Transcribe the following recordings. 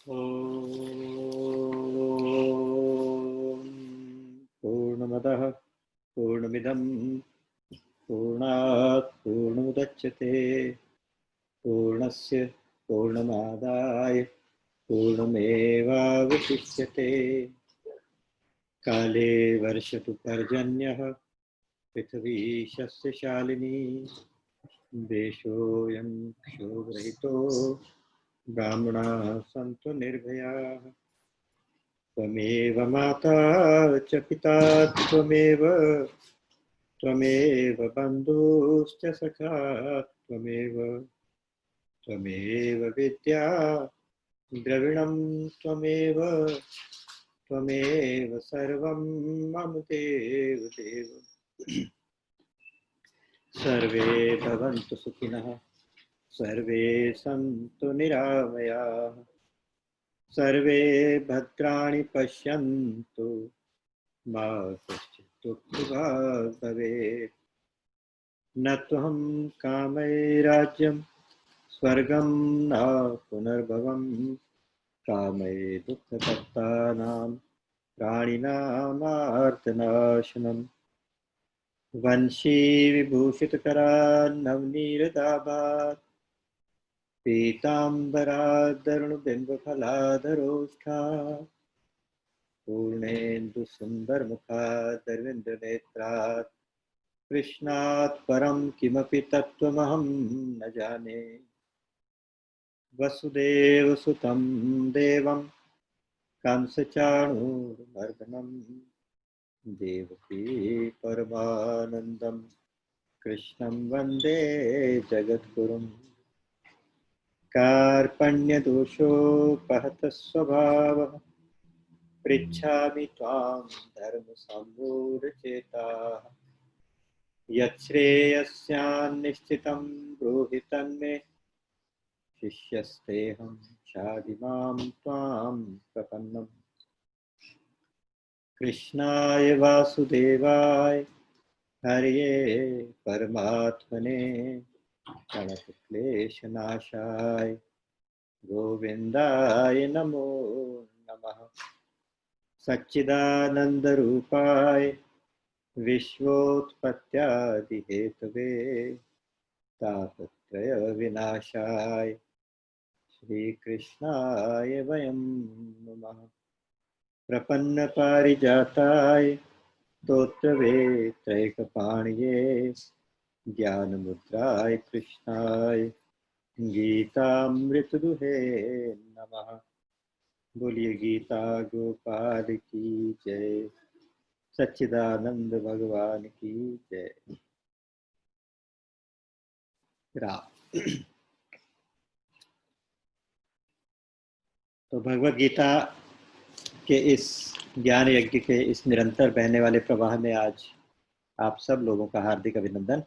ॐ पूर्णमदः पूर्णमिदं पूर्णात् पूर्णमुदच्यते पूर्णस्य पूर्णमादाय पूर्णमेवावशिष्यते। काले वर्षतु पर्जन्यः पृथिवी शस्यशालिनी देशोऽयं क्षोभरहितो ब्राह्मणाः सन्तु निर्भयाः। त्वमेव माता च पिता त्वमेव त्वमेव बन्धुश्च सखा त्वमेव त्वमेव विद्या द्रविणं त्वमेव त्वमेव सर्वं मम देव देव। सर्वे भवन्तु सुखिनः सर्वे सन्तु निरामयाः सर्वे भद्राणि पश्यन्तु मा कश्चित् दुःखभाग् भवेत्। न त्वहं कामये राज्यं स्वर्गं न पुनर्भवं कामये दुःखतप्तानां प्राणिनामार्तनाशनम्। वंशी विभूषितकरान्नवनीरदाभात् पीताम्बरादरुणबिम्बफलाधरोष्ठात् पूर्णेन्दुसुन्दरमुखादरविन्दनेत्रात् कृष्णात् परं किमपि तत्त्वमहं न जाने। वसुदेवसुतं देवं कंसचाणूरमर्दनं देवकी परमानन्दं कृष्णं वन्दे जगद्गुरुं। कार्पण्यदोषोपहतः स्वभावः पृच्छामि त्वां धर्मसम्मूढचेताः। यच्छ्रेयस्यान्निश्चितं ब्रूहि तन्मे शिष्यस्तेऽहं शाधिमां त्वां प्रपन्नम्। कृष्णाय वासुदेवाय हरये परमात्मने प्रणतक्लेशनाशाय गोविन्दाय नमो नमः। सच्चिदानन्दरूपाय विश्वोत्पत्त्यादिहेतवे तापत्रयविनाशाय श्रीकृष्णाय वयं नमः। प्रपन्नपारिजाताय स्तोत्रवेत्रैकपाणिये ज्ञानमुद्राय कृष्णाय गीतामृतदुहे नमः। बोलिए गीता गोपाल की जय, सच्चिदानंद भगवान की जय। राम। तो भगवत गीता के इस ज्ञान यज्ञ के इस निरंतर बहने वाले प्रवाह में आज आप सब लोगों का हार्दिक अभिनंदन।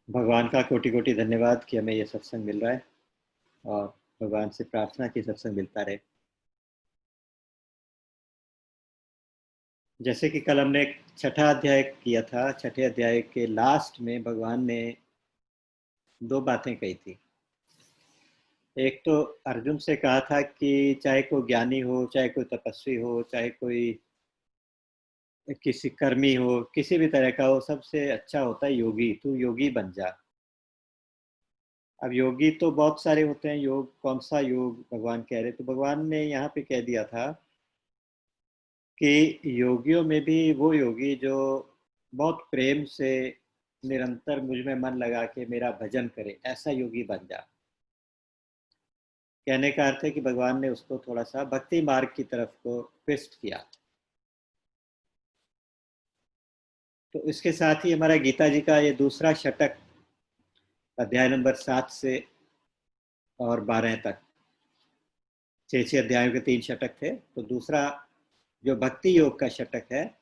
भगवान का कोटि कोटि धन्यवाद कि हमें ये सत्संग मिल रहा है और भगवान से प्रार्थना की सत्संग मिलता रहे। जैसे कि कल हमने छठा अध्याय किया था, छठे अध्याय के लास्ट में भगवान ने दो बातें कही थी। एक तो अर्जुन से कहा था कि चाहे कोई ज्ञानी हो, चाहे कोई तपस्वी हो, चाहे कोई किसी कर्मी हो, किसी भी तरह का हो, सबसे अच्छा होता है योगी। तू योगी बन जा। अब योगी तो बहुत सारे होते हैं, योग कौन सा योग भगवान कह रहे? तो भगवान ने यहाँ पे कह दिया था कि योगियों में भी वो योगी जो बहुत प्रेम से निरंतर मुझ में मन लगा के मेरा भजन करे, ऐसा योगी बन जा। कहने का अर्थ है कि भगवान ने उसको थोड़ा सा भक्ति मार्ग की तरफ को ट्विस्ट किया। तो इसके साथ ही हमारा गीता जी का ये दूसरा षटक, अध्याय नंबर 7 से और 12 तक, 6 अध्यायों के 3 षटक थे। तो दूसरा जो भक्ति योग का षटक है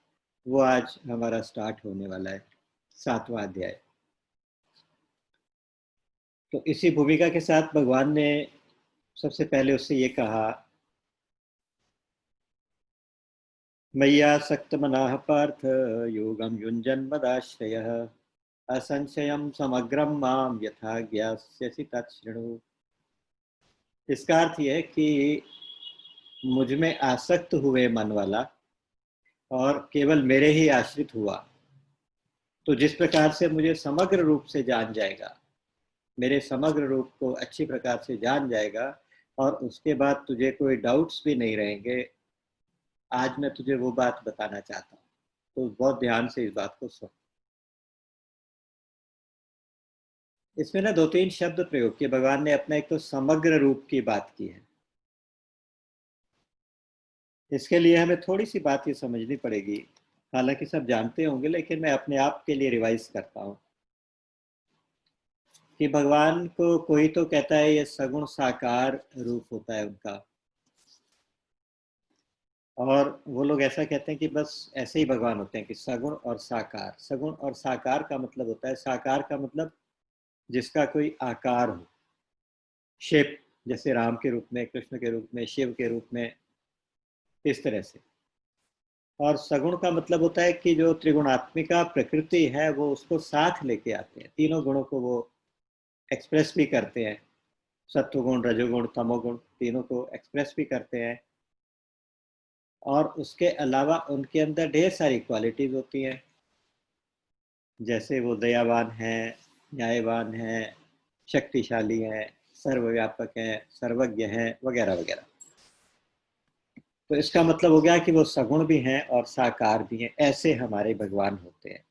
वो आज हमारा स्टार्ट होने वाला है, 7वां अध्याय। तो इसी भूमिका के साथ भगवान ने सबसे पहले उससे ये कहा, मय्यासक्तमनः पार्थ योगं युञ्जन् मदाश्रयः असंशयं समग्रं मां यथा ज्ञास्यसि तत् शृणु। इसका अर्थ यह है कि मुझ में आसक्त हुए मन वाला और केवल मेरे ही आश्रित हुआ, तो जिस प्रकार से मुझे समग्र रूप से जान जाएगा, मेरे समग्र रूप को अच्छी प्रकार से जान जाएगा, और उसके बाद तुझे कोई डाउट्स भी नहीं रहेंगे। आज मैं तुझे वो बात बताना चाहता हूँ, तो बहुत ध्यान से इस बात को सुन। इसमें ना दो तीन शब्द प्रयोग किए भगवान ने अपना। एक तो समग्र रूप की बात की है। इसके लिए हमें थोड़ी सी बात ये समझनी पड़ेगी, हालांकि सब जानते होंगे, लेकिन मैं अपने आप के लिए रिवाइज करता हूँ कि भगवान को कोई तो कहता है ये सगुण साकार रूप होता है उनका, और वो लोग ऐसा कहते हैं कि बस ऐसे ही भगवान होते हैं कि सगुण और साकार। सगुण और साकार का मतलब होता है, साकार का मतलब जिसका कोई आकार हो, शेप, जैसे राम के रूप में, कृष्ण के रूप में, शिव के रूप में, इस तरह से। और सगुण का मतलब होता है कि जो त्रिगुणात्मिका प्रकृति है वो उसको साथ लेके आते हैं, तीनों गुणों को वो एक्सप्रेस भी करते हैं, सत्वगुण, रजोगुण, तमोगुण, तीनों को एक्सप्रेस भी करते हैं। और उसके अलावा उनके अंदर ढेर सारी क्वालिटीज होती हैं, जैसे वो दयावान हैं, न्यायवान हैं, शक्तिशाली हैं, सर्वव्यापक हैं, सर्वज्ञ हैं, वगैरह वगैरह। तो इसका मतलब हो गया कि वो सगुण भी हैं और साकार भी हैं। ऐसे हमारे भगवान होते हैं,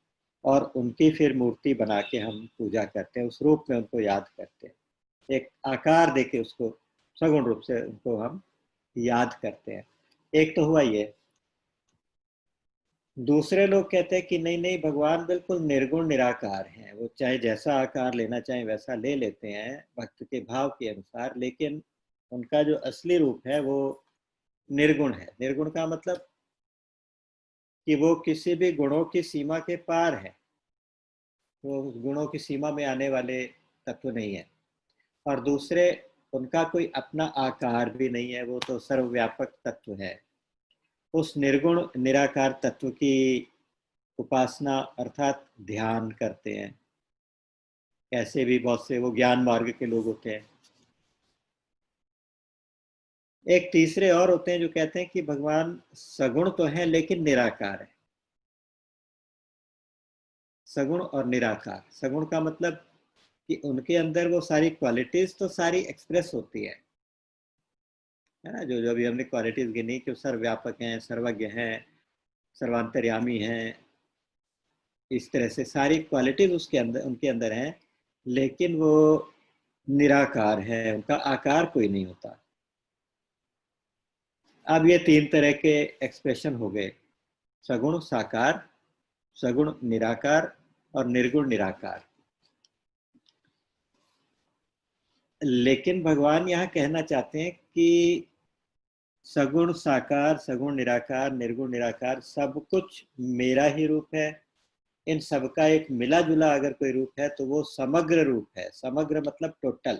और उनकी फिर मूर्ति बना के हम पूजा करते हैं, उस रूप में उनको याद करते हैं, एक आकार देके उसको सगुण रूप से उनको हम याद करते हैं। एक तो हुआ ये। दूसरे लोग कहते हैं कि नहीं नहीं, भगवान बिल्कुल निर्गुण निराकार हैं, वो चाहे जैसा आकार लेना चाहे वैसा ले लेते हैं भक्त के भाव के अनुसार, लेकिन उनका जो असली रूप है वो निर्गुण है। निर्गुण का मतलब कि वो किसी भी गुणों की सीमा के पार है, वो गुणों की सीमा में आने वाले तत्व नहीं है। और दूसरे, उनका कोई अपना आकार भी नहीं है, वो तो सर्वव्यापक तत्व है। उस निर्गुण निराकार तत्व की उपासना अर्थात ध्यान करते हैं। ऐसे भी बहुत से वो ज्ञान मार्ग के लोग होते हैं। एक तीसरे और होते हैं जो कहते हैं कि भगवान सगुण तो है लेकिन निराकार है। सगुण और निराकार, सगुण का मतलब कि उनके अंदर वो सारी क्वालिटीज तो सारी एक्सप्रेस होती है ना, जो जो भी हमने क्वालिटीज गिनी कि सर्वव्यापक हैं, सर्वज्ञ हैं, सर्वांतर्यामी हैं, इस तरह से सारी क्वालिटीज उसके अंदर, उनके अंदर हैं, लेकिन वो निराकार है, उनका आकार कोई नहीं होता। अब ये तीन तरह के एक्सप्रेशन हो गए, सगुण साकार, सगुण निराकार, और निर्गुण निराकार। लेकिन भगवान यहाँ कहना चाहते हैं कि सगुण साकार, सगुण निराकार, निर्गुण निराकार सब कुछ मेरा ही रूप है। इन सबका एक मिला जुला अगर कोई रूप है तो वो समग्र रूप है। समग्र मतलब टोटल।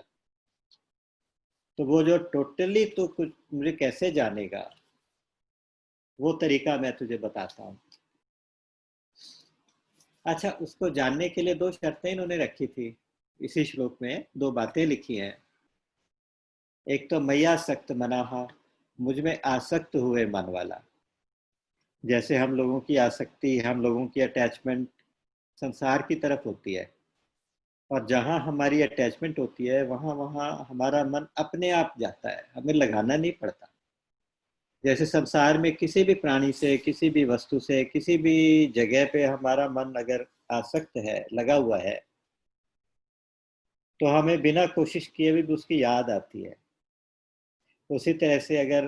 तो वो जो टोटली तो कुछ मुझे कैसे जानेगा, वो तरीका मैं तुझे बताता हूँ। अच्छा, उसको जानने के लिए दो शर्तें इन्होंने रखी थी, इसी श्लोक में दो बातें लिखी हैं। एक तो मैया सक्त मनाहा, मुझ में आसक्त हुए मन वाला। जैसे हम लोगों की आसक्ति, हम लोगों की अटैचमेंट संसार की तरफ होती है, और जहाँ हमारी अटैचमेंट होती है वहाँ वहाँ हमारा मन अपने आप जाता है, हमें लगाना नहीं पड़ता। जैसे संसार में किसी भी प्राणी से, किसी भी वस्तु से, किसी भी जगह पे हमारा मन अगर आसक्त है, लगा हुआ है, तो हमें बिना कोशिश किए भी उसकी याद आती है। उसी तरह से अगर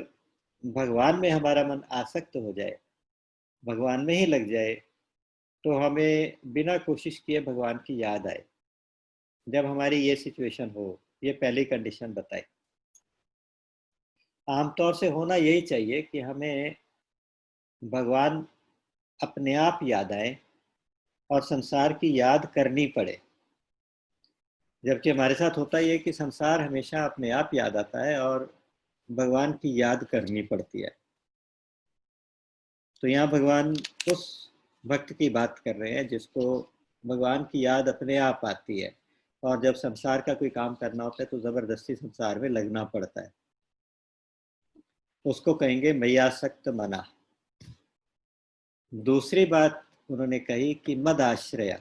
भगवान में हमारा मन आसक्त हो जाए, भगवान में ही लग जाए, तो हमें बिना कोशिश किए भगवान की याद आए। जब हमारी ये सिचुएशन हो, ये पहली कंडीशन बताई। आमतौर से होना यही चाहिए कि हमें भगवान अपने आप याद आए और संसार की याद करनी पड़े। जबकि हमारे साथ होता ही है कि संसार हमेशा अपने आप याद आता है और भगवान की याद करनी पड़ती है। तो यहाँ भगवान उस भक्त की बात कर रहे हैं जिसको भगवान की याद अपने आप आती है। और जब संसार का कोई काम करना होता है तो जबरदस्ती संसार में लगना पड़ता है, उसको कहेंगे मय्यासक्त मना। दूसरी बात उन्होंने कही कि मदाश्रय,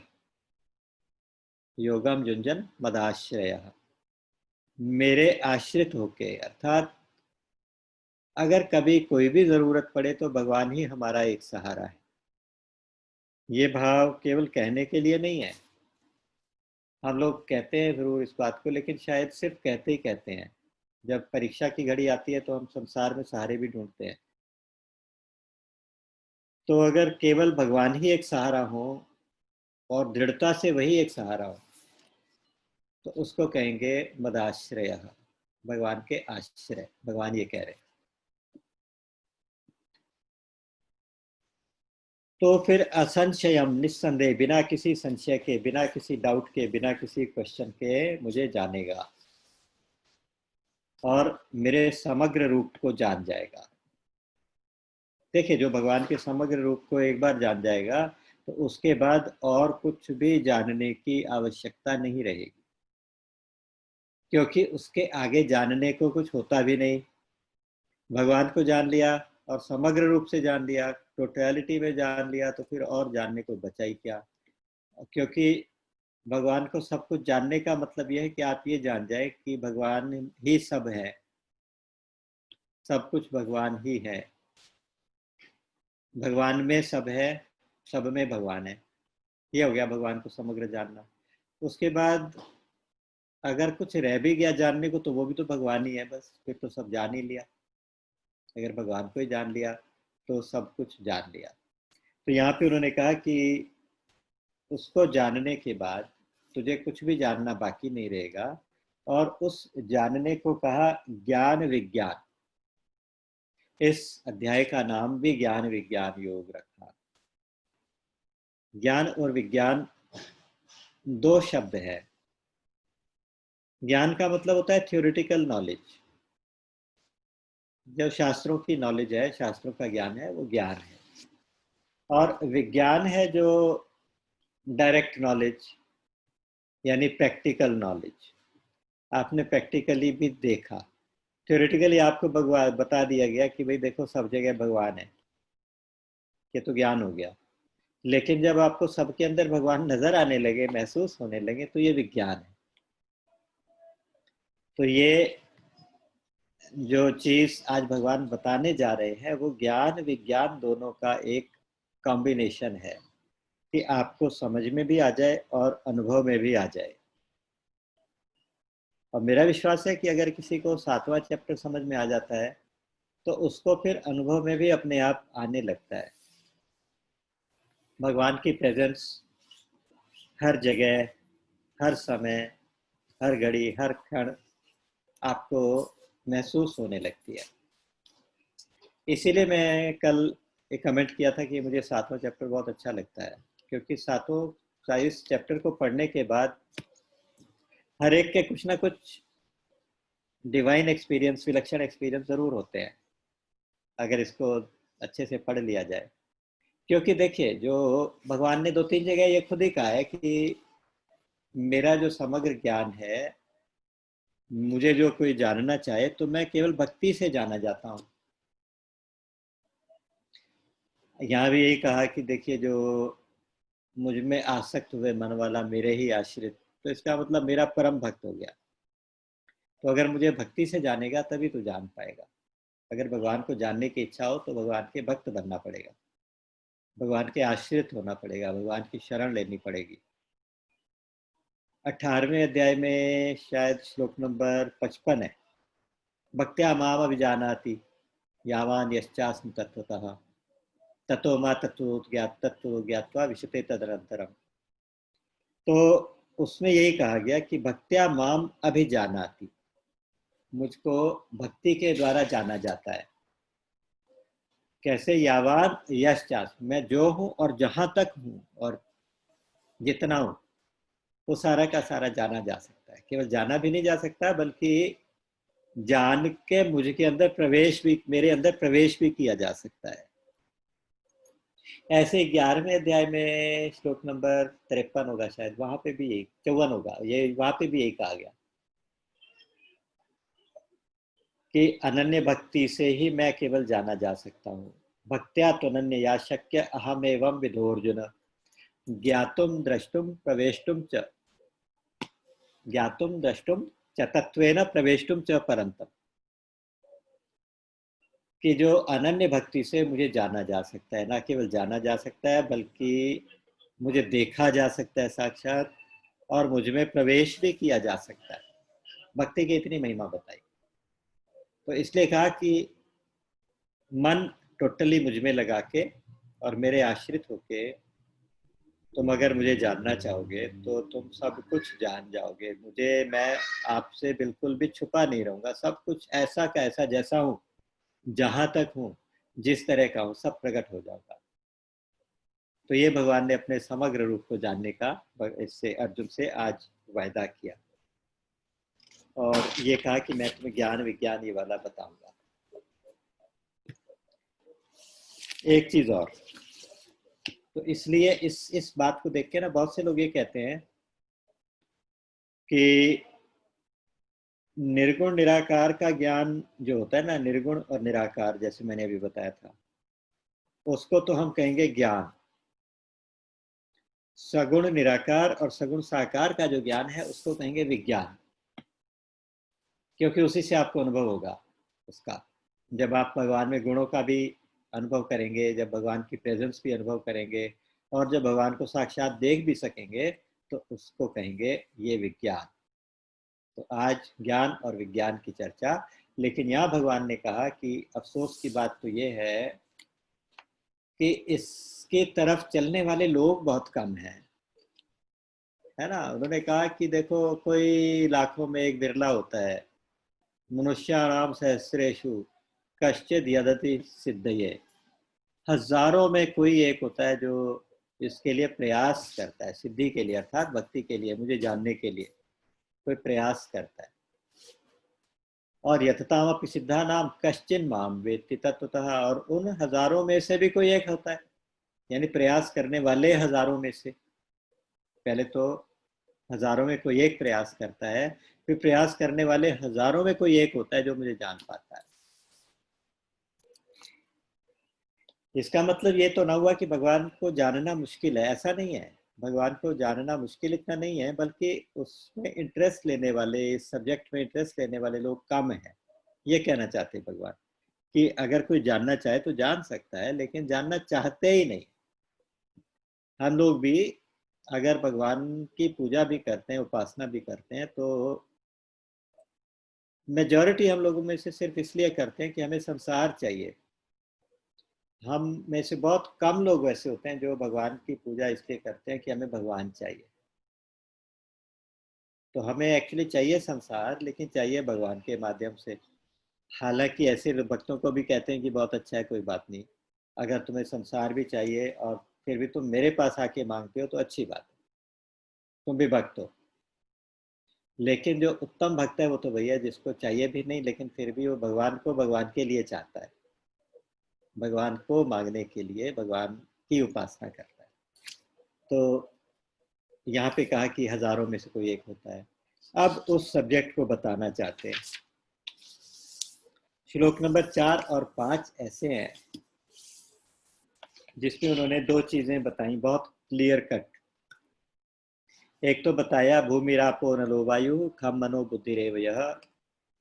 योगम युंजन मदाश्रय, मेरे आश्रित होके, अर्थात अगर कभी कोई भी जरूरत पड़े तो भगवान ही हमारा एक सहारा है। ये भाव केवल कहने के लिए नहीं है, हम लोग कहते हैं जरूर इस बात को, लेकिन शायद सिर्फ कहते ही कहते हैं। जब परीक्षा की घड़ी आती है तो हम संसार में सहारे भी ढूंढते हैं। तो अगर केवल भगवान ही एक सहारा हो और दृढ़ता से वही एक सहारा हो तो उसको कहेंगे मदाश्रय, भगवान के आश्रय। भगवान ये कह रहे हैं। तो फिर असंशयम, निस्संदेह, बिना किसी संशय के, बिना किसी डाउट के, बिना किसी क्वेश्चन के मुझे जानेगा और मेरे समग्र रूप को जान जाएगा। देखिए, जो भगवान के समग्र रूप को एक बार जान जाएगा तो उसके बाद और कुछ भी जानने की आवश्यकता नहीं रहेगी, क्योंकि उसके आगे जानने को कुछ होता भी नहीं। भगवान को जान लिया और समग्र रूप से जान लिया, टोटलिटी में जान लिया, तो फिर और जानने को बचा ही क्या। क्योंकि भगवान को सब कुछ जानने का मतलब यह है कि आप ये जान जाए कि भगवान ही सब है, सब कुछ भगवान ही है, भगवान में सब है, सब में भगवान है। ये हो गया भगवान को समग्र जानना। उसके बाद अगर कुछ रह भी गया जानने को तो वो भी तो भगवान ही है, बस फिर तो सब जान ही लिया। अगर भगवान को ही जान लिया तो सब कुछ जान लिया। तो यहाँ पे उन्होंने कहा कि उसको जानने के बाद तुझे कुछ भी जानना बाकी नहीं रहेगा, और उस जानने को कहा ज्ञान विज्ञान। इस अध्याय का नाम भी ज्ञान विज्ञान योग रखा। ज्ञान और विज्ञान दो शब्द है। ज्ञान का मतलब होता है थ्योरेटिकल नॉलेज, जो शास्त्रों की नॉलेज है, शास्त्रों का ज्ञान है, वो ज्ञान है। और विज्ञान है जो डायरेक्ट नॉलेज, यानी प्रैक्टिकल नॉलेज। आपने प्रैक्टिकली भी देखा, थ्योरेटिकली आपको भगवान बता दिया गया कि भाई देखो सब जगह भगवान है, ये तो ज्ञान हो गया। लेकिन जब आपको सबके अंदर भगवान नजर आने लगे, महसूस होने लगे, तो ये विज्ञान है। तो ये जो चीज आज भगवान बताने जा रहे हैं वो ज्ञान विज्ञान दोनों का एक कॉम्बिनेशन है, कि आपको समझ में भी आ जाए और अनुभव में भी आ जाए। और मेरा विश्वास है कि अगर किसी को 7वां चैप्टर समझ में आ जाता है तो उसको फिर अनुभव में भी अपने आप आने लगता है। भगवान की प्रेजेंस हर जगह, हर समय, हर घड़ी, हर क्षण आपको महसूस होने लगती है। इसीलिए मैं कल एक कमेंट किया था कि मुझे 7वां चैप्टर बहुत अच्छा लगता है, क्योंकि इस चैप्टर को पढ़ने के बाद हर एक के कुछ ना कुछ डिवाइन एक्सपीरियंस, विलक्षण एक्सपीरियंस जरूर होते हैं, अगर इसको अच्छे से पढ़ लिया जाए। क्योंकि देखिए, जो भगवान ने 2-3 जगह ये खुद ही कहा है कि मेरा जो समग्र ज्ञान है, मुझे जो कोई जानना चाहे तो मैं केवल भक्ति से जाना जाता हूँ। यहाँ भी यही कहा कि देखिए, जो मुझ में आसक्त हुए मन वाला मेरे ही आश्रित, तो इसका मतलब मेरा परम भक्त हो गया। तो अगर मुझे भक्ति से जानेगा तभी तो जान पाएगा। अगर भगवान को जानने की इच्छा हो तो भगवान के भक्त बनना पड़ेगा, भगवान के आश्रित होना पड़ेगा, भगवान की शरण लेनी पड़ेगी। 18वें अध्याय में शायद श्लोक नंबर 55 है, भक्त्या माम अभिजानाति यावान यश्चास्मि तत्वतः ततो मा तत्व ज्ञात्वा विशते तदनंतरम। तो उसमें यही कहा गया कि भक्त्या माम अभिजानाति, मुझको भक्ति के द्वारा जाना जाता है। कैसे? यावान यश्चास, मैं जो हूँ और जहां तक हूँ और जितना हूँ वो सारा का सारा जाना जा सकता है। केवल जाना भी नहीं जा सकता, बल्कि जान के मुझके अंदर प्रवेश भी, मेरे अंदर प्रवेश भी किया जा सकता है। ऐसे 11वें अध्याय में श्लोक नंबर 53 होगा शायद, वहां पे भी यही 54 होगा, ये वहां पे भी यही कहा गया कि अनन्य भक्ति से ही मैं केवल जाना जा सकता हूँ। भक्त्या त्वनन्य या शक्य अहम एवं विधोर्जुन ज्ञातुम द्रष्टुम प्रवेष्टुम च ज्ञातुम द्रष्टुम च तत्वेन प्रवेष्टुम च परंतप, कि जो अनन्य भक्ति से मुझे जाना जा सकता है, ना केवल जाना जा सकता है बल्कि मुझे देखा जा सकता है साक्षात, और मुझ में प्रवेश भी किया जा सकता है। भक्ति की इतनी महिमा बताई, तो इसलिए कहा कि मन टोटली मुझ में लगा के और मेरे आश्रित होके तुम अगर मुझे जानना चाहोगे तो तुम सब कुछ जान जाओगे। मैं आपसे बिल्कुल भी छुपा नहीं रहूंगा, सब कुछ ऐसा का ऐसा जैसा हूं, जहां तक हूं, जिस तरह का हूं, सब प्रकट हो जाऊंगा। तो ये भगवान ने अपने समग्र रूप को जानने का इससे अर्जुन से आज वायदा किया, और ये कहा कि मैं तुम्हें ज्ञान विज्ञान ये वाला बताऊंगा। एक चीज और, तो इसलिए इस बात को देख के ना बहुत से लोग ये कहते हैं कि निर्गुण निराकार का ज्ञान जो होता है ना, निर्गुण और निराकार, जैसे मैंने अभी बताया था, उसको तो हम कहेंगे ज्ञान। सगुण निराकार और सगुण साकार का जो ज्ञान है उसको कहेंगे विज्ञान, क्योंकि उसी से आपको अनुभव होगा उसका। जब आप भगवान में गुणों का भी अनुभव करेंगे, जब भगवान की प्रेजेंस भी अनुभव करेंगे, और जब भगवान को साक्षात देख भी सकेंगे, तो उसको कहेंगे ये विज्ञान। तो आज ज्ञान और विज्ञान की चर्चा। लेकिन यहाँ भगवान ने कहा कि अफसोस की बात तो ये है कि इसके तरफ चलने वाले लोग बहुत कम हैं, है ना। उन्होंने कहा कि देखो, कोई लाखों में एक बिरला होता है, मनुष्याणाम सहस्रेषु कश्चिद यदति सिद्धये, हजारों में कोई एक होता है जो इसके लिए प्रयास करता है, सिद्धि के लिए, अर्थात भक्ति के लिए, मुझे जानने के लिए कोई प्रयास करता है। और यततामपि सिद्धा नाम कश्चिन माम वेत्ति तत्वतः, और उन हजारों में से भी कोई एक होता है, यानी प्रयास करने वाले हजारों में से। पहले तो हजारों में कोई एक प्रयास करता है, फिर प्रयास करने वाले हजारों में कोई एक होता है जो मुझे जान पाता है। इसका मतलब ये तो ना हुआ कि भगवान को जानना मुश्किल है, ऐसा नहीं है। भगवान को जानना मुश्किल इतना नहीं है, बल्कि उसमें इंटरेस्ट लेने वाले, इस सब्जेक्ट में इंटरेस्ट लेने वाले लोग कम हैं। ये कहना चाहते हैं भगवान कि अगर कोई जानना चाहे तो जान सकता है, लेकिन जानना चाहते ही नहीं। हम लोग भी अगर भगवान की पूजा भी करते हैं, उपासना भी करते हैं, तो मेजॉरिटी हम लोगों में से सिर्फ इसलिए करते हैं कि हमें संसार चाहिए। हम में से बहुत कम लोग ऐसे होते हैं जो भगवान की पूजा इसलिए करते हैं कि हमें भगवान चाहिए। तो हमें एक्चुअली चाहिए संसार, लेकिन चाहिए भगवान के माध्यम से। हालांकि ऐसे भक्तों को भी कहते हैं कि बहुत अच्छा है, कोई बात नहीं, अगर तुम्हें संसार भी चाहिए और फिर भी तुम मेरे पास आके मांगते हो तो अच्छी बात है, तुम भी भक्त हो। लेकिन जो उत्तम भक्त है वो तो भैया जिसको चाहिए भी नहीं, लेकिन फिर भी वो भगवान को भगवान के लिए चाहता है, भगवान को मांगने के लिए भगवान की उपासना करता है। तो यहाँ पे कहा कि हजारों में से कोई एक होता है। अब उस सब्जेक्ट को बताना चाहते हैं। श्लोक नंबर 4 और 5 ऐसे हैं जिसमें उन्होंने दो चीजें बताई बहुत क्लियर कट। एक तो बताया भूमिरापो नलो वायु खम मनो बुद्धिरेव यह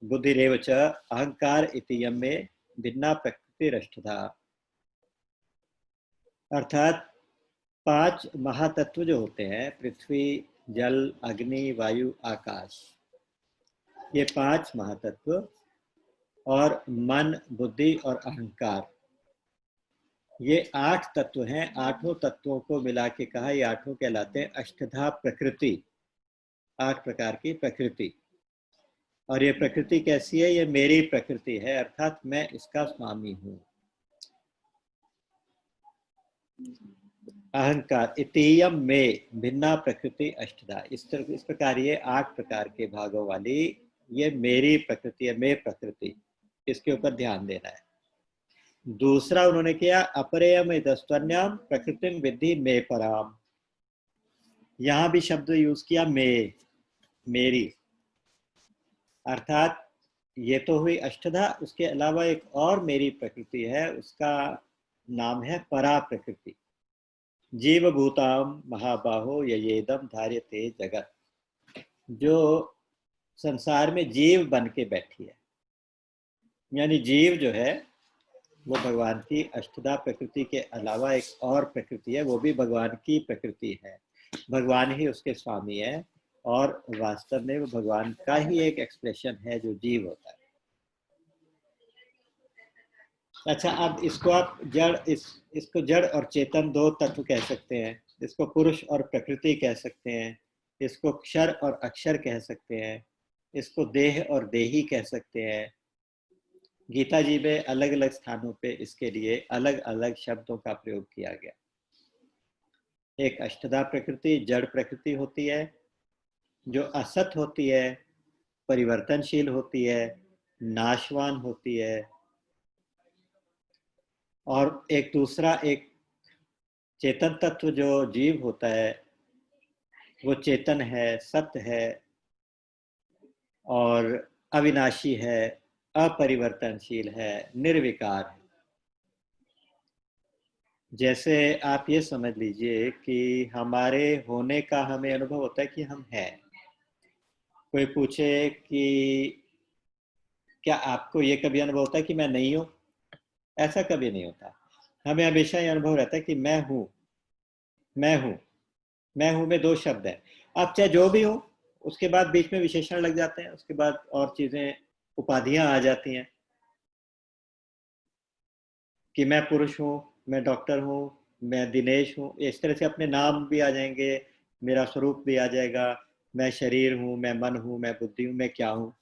बुद्धिरेव च अहंकार इति यम में भिन्ना प्रकृतिरष्टधा, अर्थात 5 महातत्व जो होते हैं, पृथ्वी, जल, अग्नि, वायु, आकाश, ये 5 महातत्व, और मन, बुद्धि और अहंकार, ये 8 तत्व हैं। 8 तत्वों को मिला के कहा ये 8 कहलाते हैं अष्टधा प्रकृति, 8 प्रकार की प्रकृति। और ये प्रकृति कैसी है? ये मेरी प्रकृति है, अर्थात मैं इसका स्वामी हूँ। अहंकार इतीयम में भिन्ना प्रकृति अष्टधा, इस प्रकार ये 8 प्रकार के भागों वाली ये मेरी प्रकृति है, मैं प्रकृति, इसके ऊपर ध्यान देना है। दूसरा उन्होंने किया अपरेयम दस्तन्याम प्रकृतिम विद्धि मे पराम। यहां भी शब्द यूज किया मेरी, अर्थात ये तो हुई अष्टधा, उसके अलावा एक और मेरी प्रकृति है, उसका नाम है परा प्रकृति। जीव भूताम महाबाहो ययेदम धार्यते जगत, जो संसार में जीव बन के बैठी है। यानी जीव जो है वो भगवान की अष्टधा प्रकृति के अलावा एक और प्रकृति है, वो भी भगवान की प्रकृति है, भगवान ही उसके स्वामी है, और वास्तव में वो भगवान का ही एक एक्सप्रेशन है जो जीव होता है। अच्छा, अब इसको आप इसको जड़ और चेतन दो तत्व कह सकते हैं, इसको पुरुष और प्रकृति कह सकते हैं, इसको क्षर और अक्षर कह सकते हैं, इसको देह और देही कह सकते हैं। गीता जी में अलग अलग स्थानों पे इसके लिए अलग अलग शब्दों का प्रयोग किया गया। एक अष्टधा प्रकृति जड़ प्रकृति होती है, जो असत होती है, परिवर्तनशील होती है, नाशवान होती है। और एक दूसरा एक चेतन तत्व जो जीव होता है, वो चेतन है, सत्य है और अविनाशी है, अपरिवर्तनशील है, निर्विकार है। जैसे आप ये समझ लीजिए कि हमारे होने का हमें अनुभव होता है कि हम हैं। कोई पूछे कि क्या आपको ये कभी अनुभव होता है कि मैं नहीं हूं? ऐसा कभी नहीं होता। हमें हमेशा ये अनुभव रहता है कि मैं हूं, मैं हूं। मैं हूं में दो शब्द है। आप चाहे जो भी हो, उसके बाद बीच में विशेषण लग जाते हैं, उसके बाद और चीजें, उपाधियां आ जाती हैं कि मैं पुरुष हूँ, मैं डॉक्टर हूँ, मैं दिनेश हूँ, इस तरह से अपने नाम भी आ जाएंगे, मेरा स्वरूप भी आ जाएगा, मैं शरीर हूँ, मैं मन हूँ, मैं बुद्धि हूँ, मैं क्या हूँ।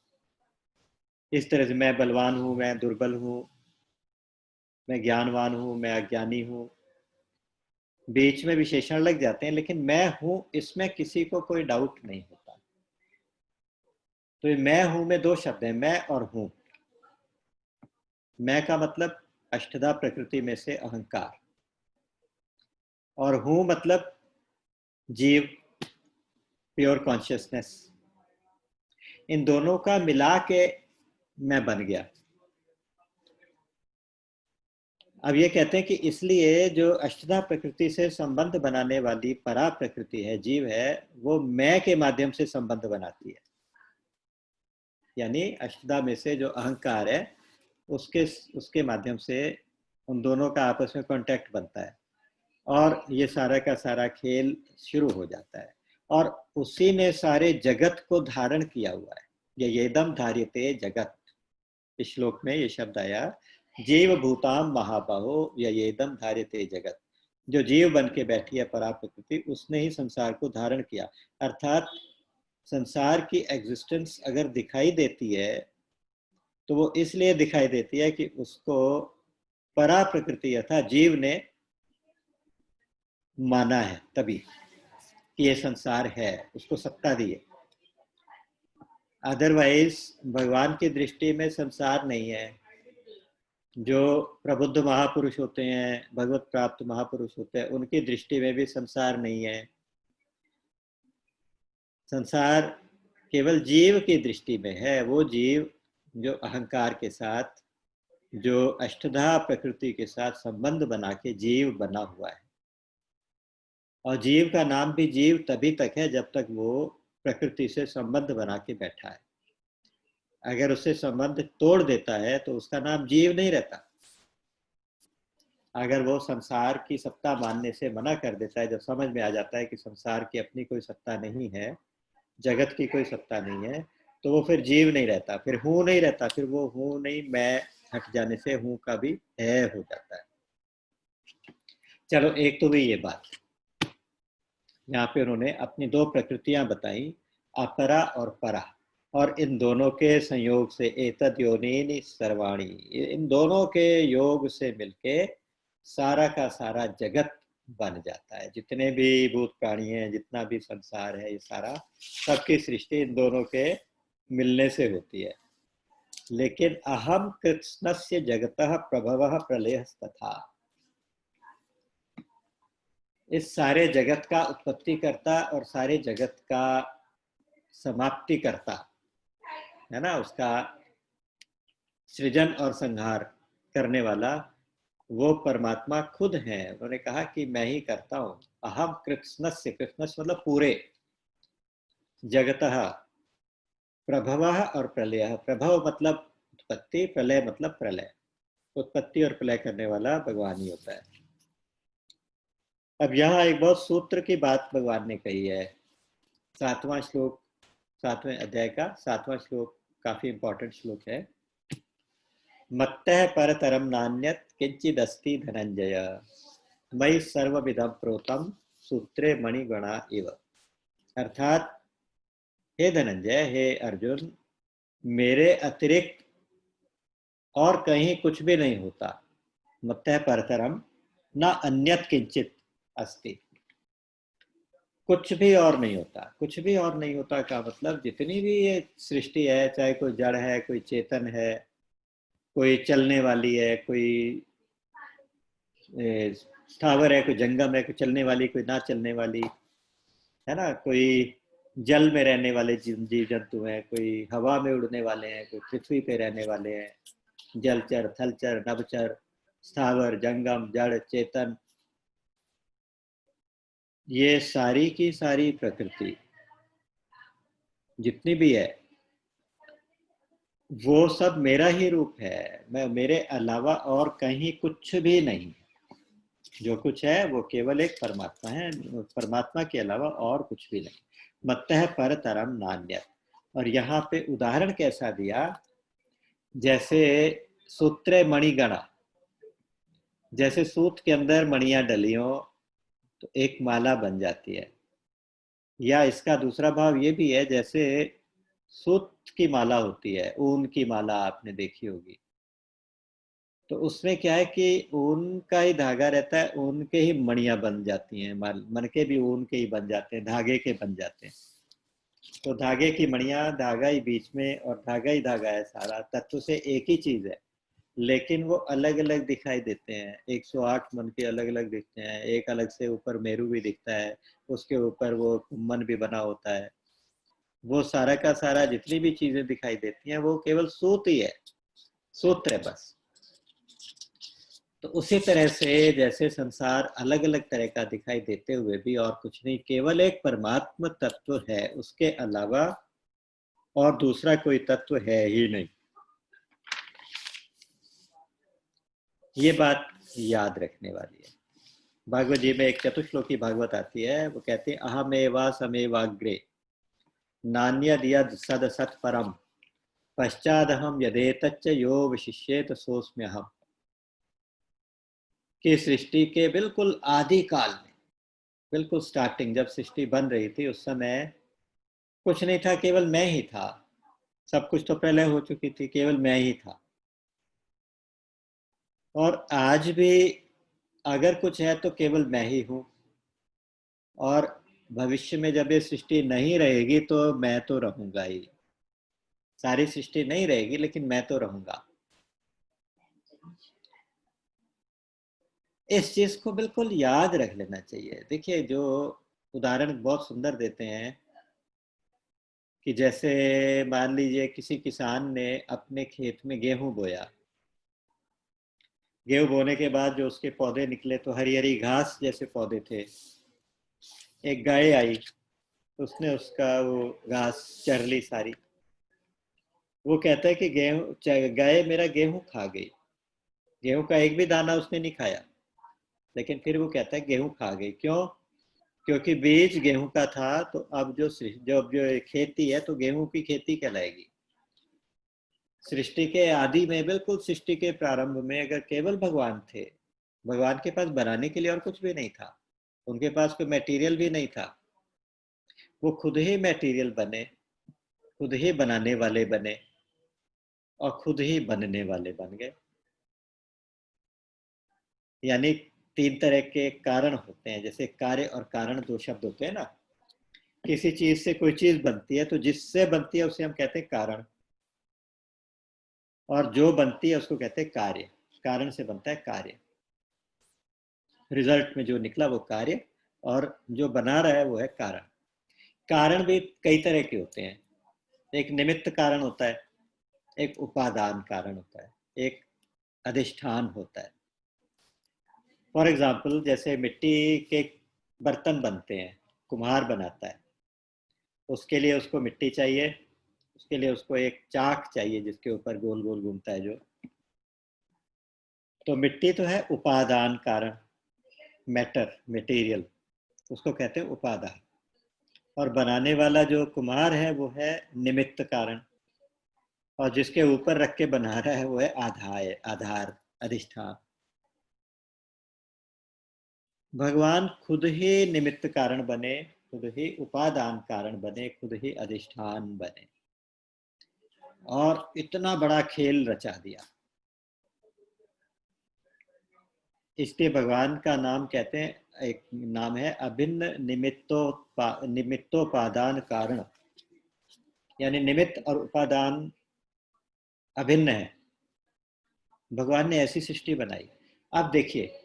इस तरह से मैं बलवान हूँ, मैं दुर्बल हूँ, मैं ज्ञानवान हूँ, मैं अज्ञानी हूँ, बीच में विशेषण लग जाते हैं, लेकिन मैं हूँ इसमें किसी को कोई डाउट नहीं होता। तो ये मैं हूँ में दो शब्द हैं, मैं और हूँ। मैं का मतलब अष्टधा प्रकृति में से अहंकार, और हूँ मतलब जीव, प्योर कॉन्शियसनेस। इन दोनों का मिला के मैं बन गया। अब ये कहते हैं कि इसलिए जो अष्टधा प्रकृति से संबंध बनाने वाली परा प्रकृति है, जीव है, वो मैं के माध्यम से संबंध बनाती है। यानी अष्टधा में से जो अहंकार है, उसके उसके माध्यम से उन दोनों का आपस में कांटेक्ट बनता है, और ये सारा का सारा खेल शुरू हो जाता है। और उसी ने सारे जगत को धारण किया हुआ है। ये एकदम धार्यते जगत, इस श्लोक में ये शब्द आया, जीव भूताम महाबाहो येदम धार्यते जगत। जो जीव बन के बैठी है परा प्रकृति, उसने ही संसार को धारण किया। अर्थात संसार की एग्जिस्टेंस अगर दिखाई देती है, तो वो इसलिए दिखाई देती है कि उसको परा प्रकृति अर्थात जीव ने माना है, तभी कि ये संसार है, उसको सत्ता दी है। अदरवाइज भगवान की दृष्टि में संसार नहीं है। जो प्रबुद्ध महापुरुष होते हैं, भगवत प्राप्त महापुरुष होते हैं, उनकी दृष्टि में भी संसार नहीं है। संसार केवल जीव की दृष्टि में है, वो जीव जो अहंकार के साथ, जो अष्टधा प्रकृति के साथ संबंध बना के जीव बना हुआ है। और जीव का नाम भी जीव तभी तक है जब तक वो प्रकृति से संबंध बना के बैठा है। अगर उससे संबंध तोड़ देता है तो उसका नाम जीव नहीं रहता। अगर वो संसार की सत्ता मानने से मना कर देता है, जब समझ में आ जाता है कि संसार की अपनी कोई सत्ता नहीं है, जगत की कोई सत्ता नहीं है, तो वो फिर जीव नहीं रहता, फिर हूँ नहीं रहता, फिर वो हूँ नहीं, मैं हट जाने से हूँ का भी है हो जाता है। चलो, एक तो भी ये बात, यहाँ पे उन्होंने अपनी दो प्रकृतियां बताई, अपरा और परा, और इन दोनों के संयोग से एतद योनिनी सर्वाणी, इन दोनों के योग से मिलके सारा का सारा जगत बन जाता है। जितने भी भूत प्राणी हैं, जितना भी संसार है, ये सारा सबकी सृष्टि इन दोनों के मिलने से होती है। लेकिन अहम कृत्स्नस्य जगतः प्रभवः प्रलयस्तथा, इस सारे जगत का उत्पत्ति करता और सारे जगत का समाप्ति करता है ना, उसका सृजन और संहार करने वाला वो परमात्मा खुद है। उन्होंने कहा कि मैं ही करता हूं। अहम कृत्स्नस्य, कृत्स्नस्य मतलब पूरे, जगतः, प्रभवः और प्रलय। प्रभव मतलब उत्पत्ति, प्रलय मतलब प्रलय। उत्पत्ति और प्रलय करने वाला भगवान ही होता है। अब यहाँ एक बहुत सूत्र की बात भगवान ने कही है। 7वां श्लोक, 7वें अध्याय का 7वां श्लोक काफी इंपॉर्टेंट श्लोक है। मत्तः परतरम नान्यत् किंचिदस्ति धनंजय, मयि सर्वविधं प्रोतम सूत्रे मणिगणा इव। अर्थात हे धनंजय, हे अर्जुन, मेरे अतिरिक्त और कहीं कुछ भी नहीं होता। मत्तः परतरम न अन्यत् किंचित अस्ति, कुछ भी और नहीं होता। कुछ भी और नहीं होता का मतलब जितनी भी ये सृष्टि है, चाहे कोई जड़ है, कोई चेतन है, कोई चलने वाली है, कोई स्थावर है, कोई जंगम है, कोई चलने वाली, कोई ना चलने वाली है ना, कोई जल में रहने वाले जीव जंतु हैं, कोई हवा में उड़ने वाले हैं, कोई पृथ्वी पे रहने वाले हैं, जलचर, थलचर, नभचर, स्थावर, जंगम, जड़, चेतन, ये सारी की सारी प्रकृति जितनी भी है वो सब मेरा ही रूप है। मैं, मेरे अलावा और कहीं कुछ भी नहीं। जो कुछ है वो केवल एक परमात्मा है, परमात्मा के अलावा और कुछ भी नहीं। मत्तः परतरम नान्यत्। और यहाँ पे उदाहरण कैसा दिया, जैसे सूत्रे मणिगणा, जैसे सूत के अंदर मणियां डली हो तो एक माला बन जाती है। या इसका दूसरा भाव ये भी है, जैसे सूत की माला होती है, ऊन की माला आपने देखी होगी, तो उसमें क्या है कि ऊन का ही धागा रहता है, ऊन के ही मणियां बन जाती हैं, मनके भी ऊन के ही बन जाते हैं, धागे के बन जाते हैं। तो धागे की मणियां, धागा ही बीच में और धागा ही धागा है, सारा तत्व से एक ही चीज है, लेकिन वो अलग अलग दिखाई देते हैं। 108 मन के अलग अलग दिखते हैं। एक अलग से ऊपर मेरू भी दिखता है, उसके ऊपर वो मन भी बना होता है। वो सारा का सारा जितनी भी चीजें दिखाई देती हैं वो केवल सूत ही है, सूत्र है बस। तो उसी तरह से जैसे संसार अलग अलग तरह का दिखाई देते हुए भी और कुछ नहीं, केवल एक परमात्मा तत्व है, उसके अलावा और दूसरा कोई तत्व है ही नहीं। ये बात याद रखने वाली है। भागवत जी में एक चतुश्लोकी भागवत आती है, वो कहते हैं अहमेवा समेवाग्रे नान्यद यद सद सत परम पश्चादहम यदेतच्च यो विशिष्येत सोस्म्यहम्। कि सृष्टि के बिल्कुल आदि काल में, बिल्कुल स्टार्टिंग जब सृष्टि बन रही थी उस समय कुछ नहीं था, केवल मैं ही था। सब कुछ तो पहले हो चुकी थी, केवल मैं ही था। और आज भी अगर कुछ है तो केवल मैं ही हूं। और भविष्य में जब ये सृष्टि नहीं रहेगी तो मैं तो रहूंगा ही। सारी सृष्टि नहीं रहेगी लेकिन मैं तो रहूंगा। इस चीज को बिल्कुल याद रख लेना चाहिए। देखिए, जो उदाहरण बहुत सुंदर देते हैं कि जैसे मान लीजिए किसी किसान ने अपने खेत में गेहूं बोया, गेहूं बोने के बाद जो उसके पौधे निकले तो हरी हरी घास जैसे पौधे थे। एक गाय आई, उसने उसका वो घास चर ली सारी। वो कहता है कि गेहूं, गाय मेरा गेहूं खा गई। गेहूं का एक भी दाना उसने नहीं खाया, लेकिन फिर वो कहता है गेहूं खा गई। क्यों? क्योंकि बीज गेहूं का था। तो अब जो खेती है तो गेहूं की खेती कहलाएगी। सृष्टि के आदि में, बिल्कुल सृष्टि के प्रारंभ में अगर केवल भगवान थे, भगवान के पास बनाने के लिए और कुछ भी नहीं था, उनके पास कोई मटेरियल भी नहीं था, वो खुद ही मटेरियल बने, खुद ही बनाने वाले बने और खुद ही बनने वाले बन गए। यानी तीन तरह के कारण होते हैं। जैसे कार्य और कारण दो शब्द होते हैं ना। किसी चीज से कोई चीज बनती है तो जिससे बनती है उसे हम कहते हैं कारण। और जो बनती है उसको कहते हैं कार्य। कारण से बनता है कार्य, रिजल्ट में जो निकला वो कार्य, और जो बना रहा है वो है कारण। कारण भी कई तरह के होते हैं। एक निमित्त कारण होता है, एक उपादान कारण होता है, एक अधिष्ठान होता है। फॉर एग्जाम्पल, जैसे मिट्टी के बर्तन बनते हैं, कुम्हार बनाता है, उसके लिए उसको मिट्टी चाहिए, उसके लिए उसको एक चाक चाहिए जिसके ऊपर गोल गोल घूमता है जो। तो मिट्टी तो है उपादान कारण, मैटर, मटेरियल, उसको कहते हैं उपादान। और बनाने वाला जो कुम्हार है वो है निमित्त कारण, और जिसके ऊपर रख के बना रहा है वो है आधार, आधार, अधिष्ठान। भगवान खुद ही निमित्त कारण बने, खुद ही उपादान कारण बने, खुद ही अधिष्ठान बने, और इतना बड़ा खेल रचा दिया। इसलिए भगवान का नाम कहते हैं, एक नाम है अभिन्न निमित्तोपादान कारण, यानी निमित्त और उपादान अभिन्न है। भगवान ने ऐसी सृष्टि बनाई। आप देखिए,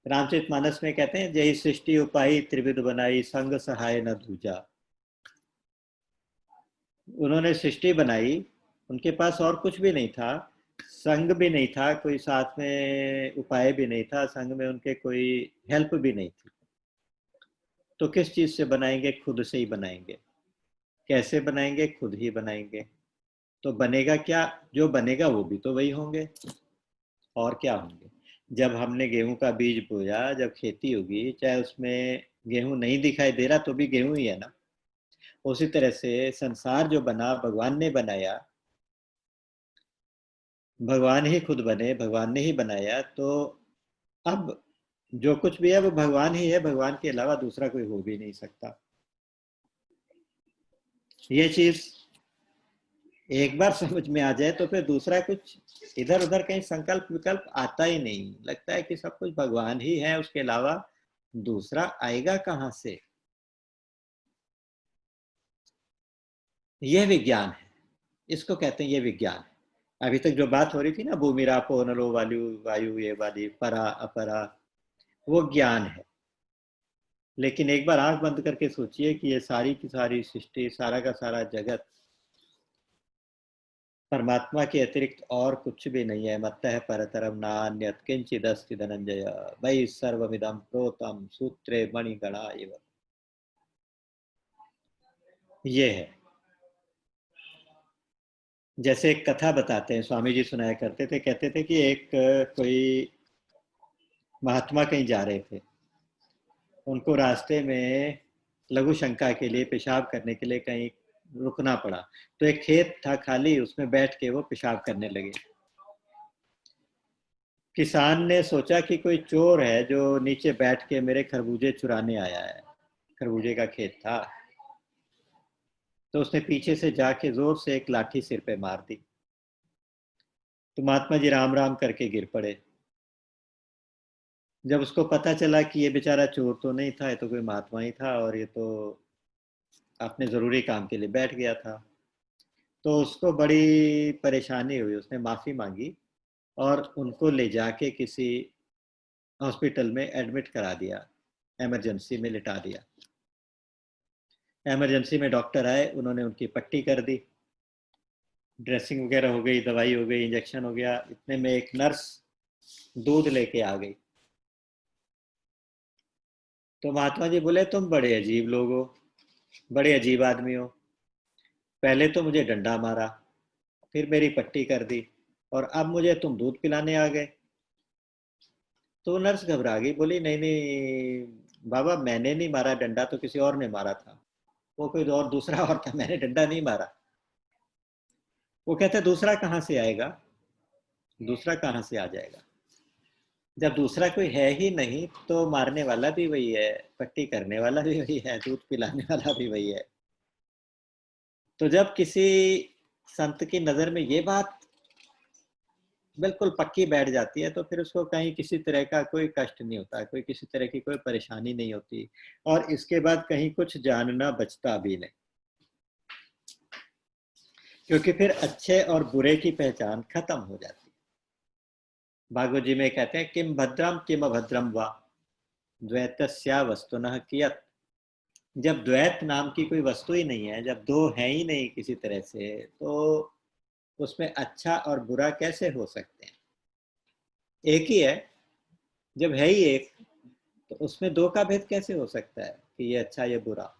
रामचरितमानस में कहते हैं, जय सृष्टि उपाई त्रिविध बनाई, संग सहाय न दूजा। उन्होंने सृष्टि बनाई, उनके पास और कुछ भी नहीं था, संग भी नहीं था, कोई साथ में उपाय भी नहीं था, संग में उनके कोई हेल्प भी नहीं थी। तो किस चीज से बनाएंगे? खुद से ही बनाएंगे। कैसे बनाएंगे? खुद ही बनाएंगे। तो बनेगा क्या? जो बनेगा वो भी तो वही होंगे, और क्या होंगे। जब हमने गेहूं का बीज बोया, जब खेती होगी, चाहे उसमें गेहूं नहीं दिखाई दे रहा तो भी गेहूं ही है ना। उसी तरह से संसार जो बना, भगवान ने बनाया, भगवान ही खुद बने, भगवान ने ही बनाया। तो अब जो कुछ भी है वो भगवान ही है, भगवान के अलावा दूसरा कोई हो भी नहीं सकता। ये चीज एक बार समझ में आ जाए तो फिर दूसरा कुछ इधर उधर कहीं संकल्प विकल्प आता ही नहीं। लगता है कि सब कुछ भगवान ही है, उसके अलावा दूसरा आएगा कहां से। यह विज्ञान है, इसको कहते हैं ये विज्ञान है। अभी तक जो बात हो रही थी ना, भूमिरापो नलो वायु वायु, ये वाली परा अपरा, वो ज्ञान है। लेकिन एक बार आंख बंद करके सोचिए कि ये सारी की सारी सृष्टि, सारा का सारा जगत परमात्मा के अतिरिक्त और कुछ भी नहीं है। मत्तः परतरम नान्यत् किंचिदस्ति धनंजय, वै सर्वमिदं प्रोतम सूत्रे मणिगणा एव। ये है। जैसे एक कथा बताते हैं, स्वामी जी सुनाया करते थे, कहते थे कि एक कोई महात्मा कहीं जा रहे थे, उनको रास्ते में लघु शंका के लिए, पेशाब करने के लिए कहीं रुकना पड़ा। तो एक खेत था खाली, उसमें बैठ के वो पेशाब करने लगे। किसान ने सोचा कि कोई चोर है जो नीचे बैठ के मेरे खरबूजे चुराने आया है। खरबूजे का खेत था। तो उसने पीछे से जाके जोर से एक लाठी सिर पे मार दी। तो महात्मा जी राम राम करके गिर पड़े। जब उसको पता चला कि ये बेचारा चोर तो नहीं था, ये तो कोई महात्मा ही था, और ये तो अपने जरूरी काम के लिए बैठ गया था, तो उसको बड़ी परेशानी हुई। उसने माफी मांगी और उनको ले जाके किसी हॉस्पिटल में एडमिट करा दिया, इमरजेंसी में लिटा दिया। इमरजेंसी में डॉक्टर आए, उन्होंने उनकी पट्टी कर दी, ड्रेसिंग वगैरह हो गई, दवाई हो गई, इंजेक्शन हो गया। इतने में एक नर्स दूध लेके आ गई। तो महात्मा जी बोले, तुम बड़े अजीब लोग हो, बड़े अजीब आदमी हो। पहले तो मुझे डंडा मारा, फिर मेरी पट्टी कर दी, और अब मुझे तुम दूध पिलाने आ गए। तो नर्स घबरा गई, बोली नहीं नहीं बाबा, मैंने नहीं मारा डंडा, तो किसी और ने मारा था। वो कोई और दूसरा और था, मैंने डंडा नहीं मारा। वो कहते दूसरा कहाँ से आएगा, दूसरा कहाँ से आ जाएगा। जब दूसरा कोई है ही नहीं तो मारने वाला भी वही है, पट्टी करने वाला भी वही है, दूध पिलाने वाला भी वही है। तो जब किसी संत की नजर में ये बात बिल्कुल पक्की बैठ जाती है, तो फिर उसको कहीं किसी तरह का कोई कष्ट नहीं होता, कोई किसी तरह की कोई परेशानी नहीं होती, और इसके बाद कहीं कुछ जानना बचता भी नहीं। क्योंकि फिर अच्छे और बुरे की पहचान खत्म हो जाती है। भागवत जी में कहते हैं किम भद्रम किम अभद्रम वा द्वैतस्या वस्तुनः कियत्। जब द्वैत नाम की कोई वस्तु ही नहीं है, जब दो है ही नहीं किसी तरह से, तो उसमें अच्छा और बुरा कैसे हो सकते हैं? एक ही है। जब है ही एक, तो उसमें दो का भेद कैसे हो सकता है कि ये अच्छा ये बुरा?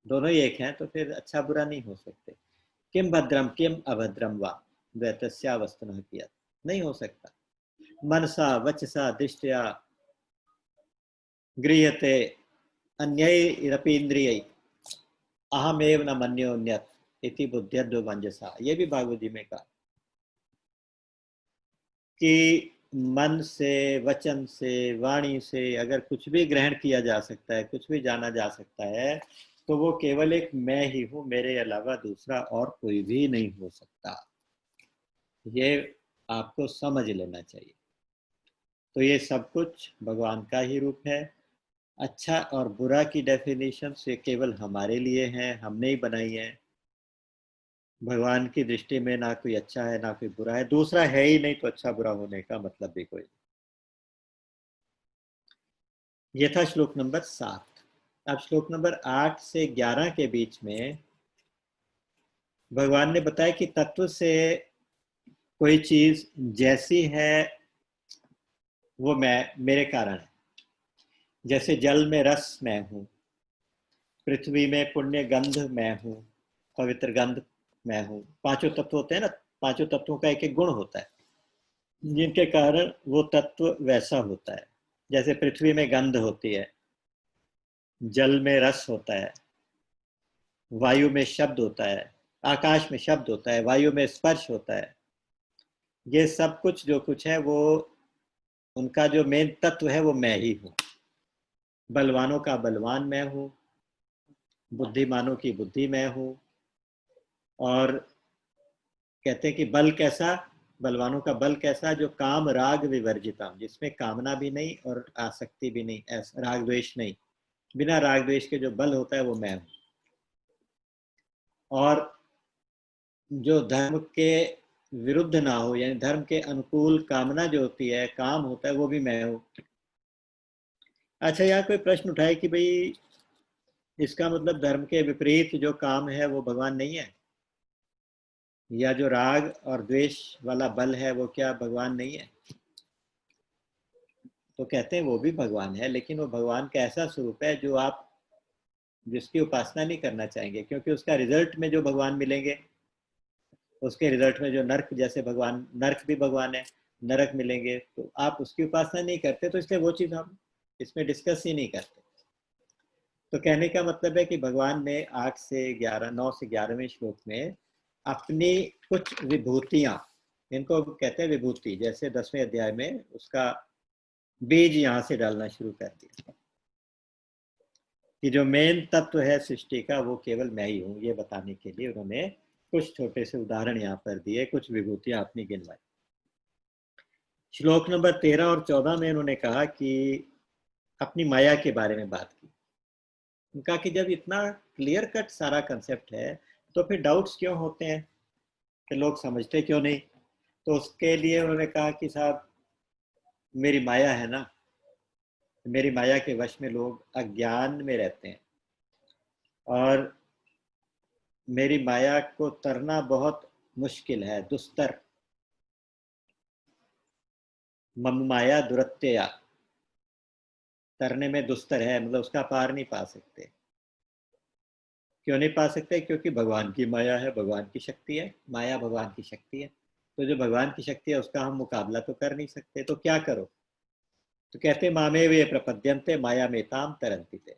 दोनों ही एक हैं, तो फिर अच्छा बुरा नहीं हो सकते। किम भद्रम किम अभद्रम वा द्वैतस्या वस्तुनः कियत्, नहीं हो सकता। मनसा वचसा दृष्टया गृह्यते अन्यैरपि इंद्रियै अहमेव न मन्योन्यत् इति बुद्ध्यद्व मंजसा। ये भी भागवत जी में कहा कि मन से, वचन से, वाणी से अगर कुछ भी ग्रहण किया जा सकता है, कुछ भी जाना जा सकता है, तो वो केवल एक मैं ही हूं, मेरे अलावा दूसरा और कोई भी नहीं हो सकता। ये आपको समझ लेना चाहिए। तो ये सब कुछ भगवान का ही रूप है। अच्छा और बुरा की डेफिनेशन ये केवल हमारे लिए हैं, हमने ही बनाई है। भगवान की दृष्टि में ना कोई अच्छा है ना कोई बुरा है, दूसरा है ही नहीं, तो अच्छा बुरा होने का मतलब भी कोई। ये था श्लोक नंबर 7। अब श्लोक नंबर 8 से 11 के बीच में भगवान ने बताया कि तत्व से कोई चीज जैसी है वो मैं, मेरे कारण है। जैसे जल में रस मैं हूं, पृथ्वी में पुण्य गंध मैं हूं, पवित्र गंध मैं हूं। पांचों तत्व होते हैं ना, पांचों तत्वों का एक एक गुण होता है जिनके कारण वो तत्व वैसा होता है। जैसे पृथ्वी में गंध होती है, जल में रस होता है, वायु में शब्द होता है, आकाश में शब्द होता है, वायु में स्पर्श होता है। ये सब कुछ जो कुछ है वो, उनका जो मेन तत्व है वो मैं ही हूँ। बलवानों का बलवान मैं हूँ, बुद्धिमानों की बुद्धि मैं हूँ। और कहते हैं कि बल कैसा, बलवानों का बल कैसा, जो काम राग विवर्जिता, जिसमें कामना भी नहीं और आसक्ति भी नहीं, ऐसा राग द्वेष नहीं, बिना राग द्वेष के जो बल होता है वो मैं हूँ। और जो धर्म के विरुद्ध ना हो, यानी धर्म के अनुकूल कामना जो होती है, काम होता है, वो भी मैं हूँ। अच्छा, यहाँ कोई प्रश्न उठाए कि भाई इसका मतलब धर्म के विपरीत जो काम है वो भगवान नहीं है, या जो राग और द्वेष वाला बल है वो क्या भगवान नहीं है? तो कहते हैं वो भी भगवान है, लेकिन वो भगवान का ऐसा स्वरूप है जो आप, जिसकी उपासना नहीं करना चाहेंगे, क्योंकि उसका रिजल्ट में जो भगवान मिलेंगे, उसके रिजल्ट में जो नर्क, जैसे भगवान, नर्क भी भगवान है, नरक मिलेंगे, तो आप उसकी उपासना नहीं करते, तो इसलिए वो चीज़ हम इसमें डिस्कस ही नहीं करते। तो कहने का मतलब है कि भगवान ने 8 से 11, 9 से 11वें श्लोक में अपनी कुछ विभूतियां, इनको कहते हैं विभूति, जैसे 10वें अध्याय में उसका बीज यहाँ से डालना शुरू कर दिया कि जो मेन तत्व है सृष्टि का वो केवल मैं ही हूँ। ये बताने के लिए उन्होंने कुछ छोटे से उदाहरण यहाँ पर दिए, कुछ विभूतियां अपनी गिनवाई। श्लोक नंबर 13 और 14 में उन्होंने कहा कि अपनी माया के बारे में बात की। उनका कि जब इतना क्लियर कट सारा कंसेप्ट है, तो फिर डाउट्स क्यों होते हैं कि लोग समझते क्यों नहीं? तो उसके लिए उन्होंने कहा कि साहब, मेरी माया है ना, मेरी माया के वश में लोग अज्ञान में रहते हैं, और मेरी माया को तरना बहुत मुश्किल है, दुस्तर। मम माया दुरत्यया, तरने में दुस्तर है, मतलब उसका पार नहीं पा सकते। क्यों नहीं पा सकते? क्योंकि भगवान की माया है, भगवान की शक्ति है, माया भगवान की शक्ति है। तो जो भगवान की शक्ति है उसका हम मुकाबला तो कर नहीं सकते, तो क्या करो? तो कहते मामे वे प्रपद्यंते माया में ताम तरंती थे,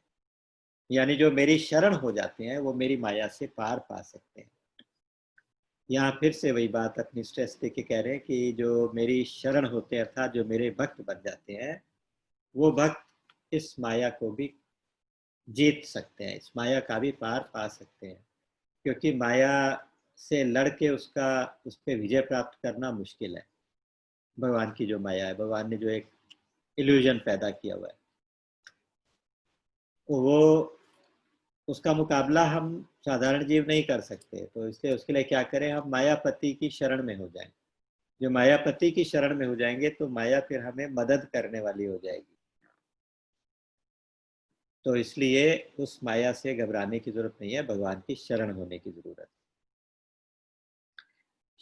यानी जो मेरी शरण हो जाते हैं वो मेरी माया से पार पा सकते हैं। यहाँ फिर से वही बात अपनी स्ट्रेस दे के कह रहे हैं कि जो मेरी शरण होते हैं, अर्थात जो मेरे भक्त बन जाते हैं, वो भक्त इस माया को भी जीत सकते हैं, इस माया का भी पार पा सकते हैं। क्योंकि माया से लड़के उसका, उस पर विजय प्राप्त करना मुश्किल है। भगवान की जो माया है, भगवान ने जो एक इल्यूजन पैदा किया हुआ है, वो उसका मुकाबला हम साधारण जीव नहीं कर सकते, तो इसलिए उसके लिए क्या करें, हम मायापति की शरण में हो जाएं। जो मायापति की शरण में हो जाएंगे तो माया फिर हमें मदद करने वाली हो जाएगी। तो इसलिए उस माया से घबराने की जरूरत नहीं है, भगवान की शरण होने की जरूरत है।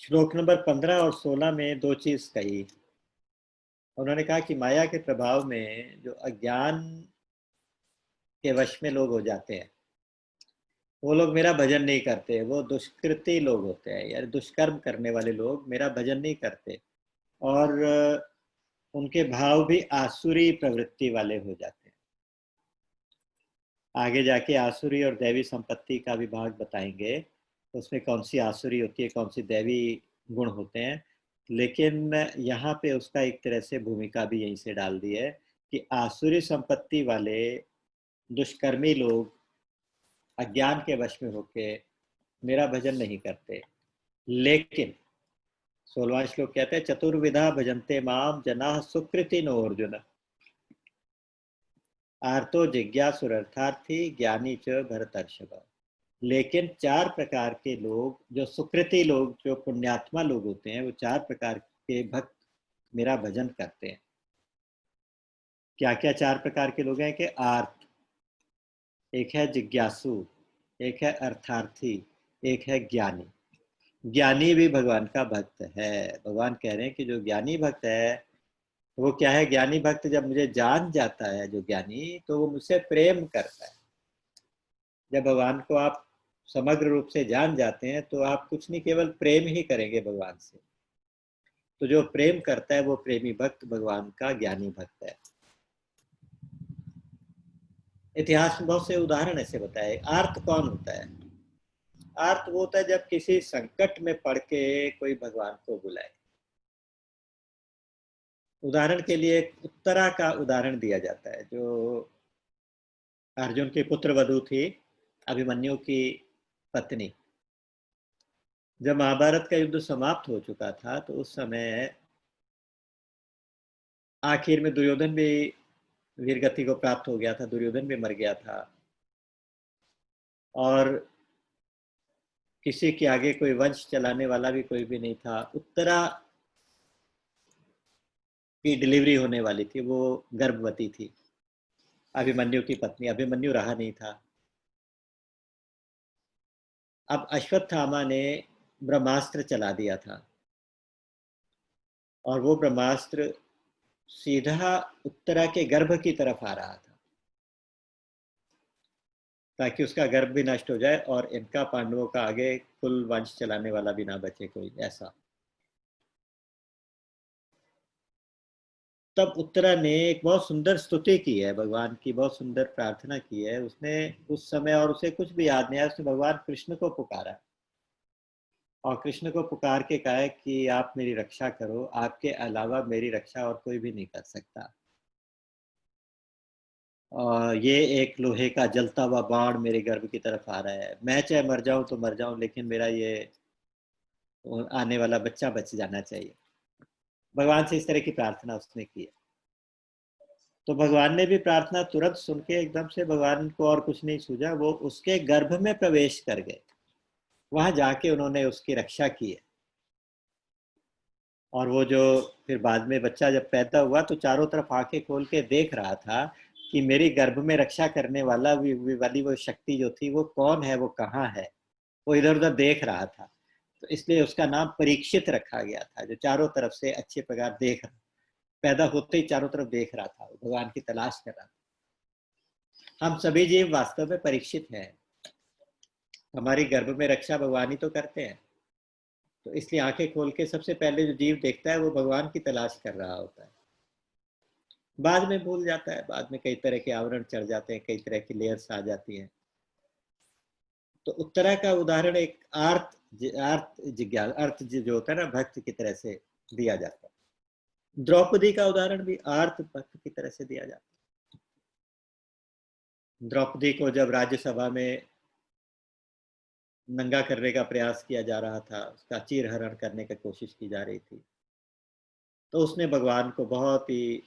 श्लोक नंबर 15 और 16 में दो चीज कही। उन्होंने कहा कि माया के प्रभाव में जो अज्ञान के वश में लोग हो जाते हैं, वो लोग मेरा भजन नहीं करते, वो दुष्कृति लोग होते हैं, यानी दुष्कर्म करने वाले लोग मेरा भजन नहीं करते, और उनके भाव भी आसुरी प्रवृत्ति वाले हो जाते हैं। आगे जाके आसुरी और दैवी संपत्ति का विभाग बताएंगे, उसमें कौन सी आसुरी होती है, कौन सी दैवी गुण होते हैं। लेकिन यहाँ पे उसका एक तरह से भूमिका भी यहीं से डाल दी है कि आसुरी संपत्ति वाले दुष्कर्मी लोग अज्ञान के वश में होके मेरा भजन नहीं करते। लेकिन 16वां श्लोक कहते हैं, चतुर्विधा भजन्ते माम जना सुकृति नो अर्जुन, आर्तो जिज्ञासुरर्थार्थी ज्ञानी च भरतर्षभ। लेकिन चार प्रकार के लोग, जो सुकृति लोग, जो पुण्यात्मा लोग होते हैं, वो चार प्रकार के भक्त मेरा भजन करते हैं। क्या क्या चार प्रकार के लोग हैं कि आर्त, एक है जिज्ञासु, एक है अर्थार्थी, एक है ज्ञानी। ज्ञानी भी भगवान का भक्त है। भगवान कह रहे हैं कि जो ज्ञानी भक्त है वो क्या है, ज्ञानी भक्त जब मुझे जान जाता है, जो ज्ञानी, तो वो मुझसे प्रेम करता है। जब भगवान को आप समग्र रूप से जान जाते हैं तो आप कुछ नहीं, केवल प्रेम ही करेंगे भगवान से। तो जो प्रेम करता है वो प्रेमी भक्त भगवान का ज्ञानी भक्त है। इतिहास में बहुत से उदाहरण ऐसे बताए। आर्त कौन होता है? आर्त वो होता है जब किसी संकट में पड़ के कोई भगवान को बुलाए। उदाहरण के लिए उत्तरा का उदाहरण दिया जाता है, जो अर्जुन की पुत्र वधू थी, अभिमन्यु की पत्नी। जब महाभारत का युद्ध समाप्त हो चुका था तो उस समय आखिर में दुर्योधन भी वीरगति को प्राप्त हो गया था, दुर्योधन भी मर गया था, और किसी के आगे कोई वंश चलाने वाला भी कोई भी नहीं था। उत्तरा की डिलीवरी होने वाली थी, वो गर्भवती थी, अभिमन्यु की पत्नी। अभिमन्यु रहा नहीं था। अब अश्वत्थामा ने ब्रह्मास्त्र चला दिया था, और वो ब्रह्मास्त्र सीधा उत्तरा के गर्भ की तरफ आ रहा था, ताकि उसका गर्भ भी नष्ट हो जाए और इनका, पांडवों का, आगे कुल वंश चलाने वाला भी ना बचे कोई ऐसा। तब उत्तरा ने एक बहुत सुंदर स्तुति की है, भगवान की बहुत सुंदर प्रार्थना की है उसने उस समय, और उसे कुछ भी याद नहीं आया। उसने भगवान कृष्ण को पुकारा, और कृष्ण को पुकार के कहा है कि आप मेरी रक्षा करो, आपके अलावा मेरी रक्षा और कोई भी नहीं कर सकता। और ये एक लोहे का जलता हुआ बाण मेरे गर्भ की तरफ आ रहा है, मैं चाहे मर जाऊं तो मर जाऊं, लेकिन मेरा ये आने वाला बच्चा बच जाना चाहिए। भगवान से इस तरह की प्रार्थना उसने की है। तो भगवान ने भी प्रार्थना तुरंत सुन के, एकदम से भगवान को और कुछ नहीं सूझा, वो उसके गर्भ में प्रवेश कर गए, वहां जाके उन्होंने उसकी रक्षा की है। और वो जो फिर बाद में बच्चा जब पैदा हुआ तो चारों तरफ आंखें खोल के देख रहा था कि मेरी गर्भ में रक्षा करने वाला वाली वो शक्ति जो थी वो कौन है, वो कहाँ है। वो इधर उधर देख रहा था, तो इसलिए उसका नाम परीक्षित रखा गया था, जो चारों तरफ से अच्छे प्रकार देख रहा, पैदा होते ही चारों तरफ देख रहा था, भगवान की तलाश कर रहा था। हम सभी जीव वास्तव में परीक्षित हैं, हमारी गर्भ में रक्षा भगवान ही तो करते हैं। तो इसलिए आंखें खोल के सबसे पहले जो जीव देखता है वो भगवान की तलाश कर रहा होता है। बाद में भूल जाता है, बाद में कई तरह के आवरण चढ़ जाते हैं, कई तरह की लेयर्स आ जाती हैं। तो उत्तरा का उदाहरण एक आर्त जिज्ञास, जो होता है ना, भक्त की तरह से दिया जाता है। द्रौपदी का उदाहरण भी आर्त भक्त की तरह से दिया जाता है। द्रौपदी को जब राज्यसभा में नंगा करने का प्रयास किया जा रहा था, उसका चीरहरण करने की कोशिश की जा रही थी, तो उसने भगवान को बहुत ही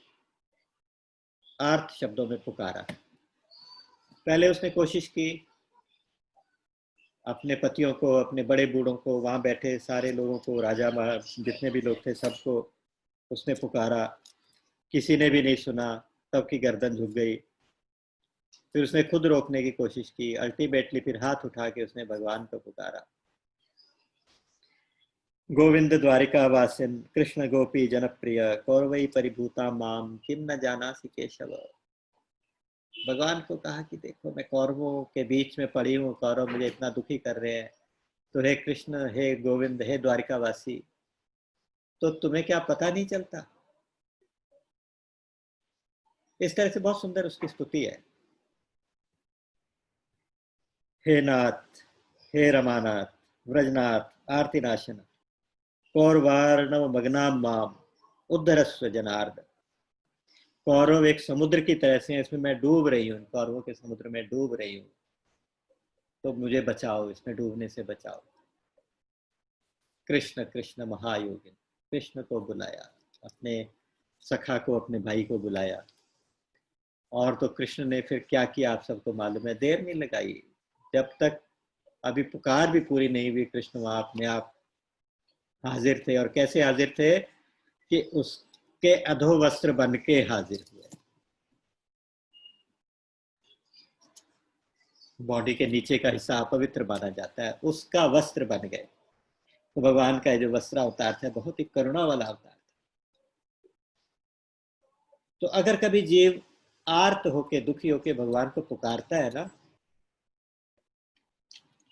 आर्त शब्दों में पुकारा। पहले उसने कोशिश की अपने पतियों को, अपने बड़े बूढ़ों को, वहाँ बैठे सारे लोगों को, राजा जितने भी लोग थे सबको उसने पुकारा, किसी ने भी नहीं सुना, सबकी गर्दन झुक गई। फिर उसने खुद रोकने की कोशिश की, अल्टीमेटली फिर हाथ उठा के उसने भगवान को पुकारा, गोविंद द्वारिका वासिन कृष्ण गोपी जनप्रिय कौरवई परिभूता माम किम न जानासि केशव। भगवान को कहा कि देखो मैं कौरवों के बीच में पड़ी हूँ, कौरव मुझे इतना दुखी कर रहे हैं, तो हे कृष्ण, हे गोविंद, हे द्वारिकावासी, तो तुम्हें क्या पता नहीं चलता। इस तरह से बहुत सुंदर उसकी स्तुति है। हे नाथ, हे रमानाथ, व्रजनाथ, आरतीनाशन, कौरवार्णव मग्नाम माम उद्धरस्व जनार्दन। कौरव एक समुद्र की तरह से, इसमें मैं डूब रही हूँ, कौरवों के समुद्र में डूब रही हूँ, तो मुझे बचाओ, इसमें डूबने से बचाओ। कृष्ण कृष्ण महायोगिन, कृष्ण को बुलाया, अपने सखा को, अपने भाई को बुलाया। और तो कृष्ण ने फिर क्या किया आप सबको मालूम है, देर नहीं लगाई। जब तक अभी पुकार भी पूरी नहीं हुई, कृष्ण वहां अपने आप हाजिर थे। और कैसे हाजिर थे कि उसके अधो वस्त्र बन के हाजिर हुए। बॉडी के नीचे का हिस्सा अपवित्र माना जाता है, उसका वस्त्र बन गए। तो भगवान का जो वस्त्र अवतार था बहुत ही करुणा वाला अवतार था। तो अगर कभी जीव आर्त होके, दुखी होके भगवान को पुकारता है ना,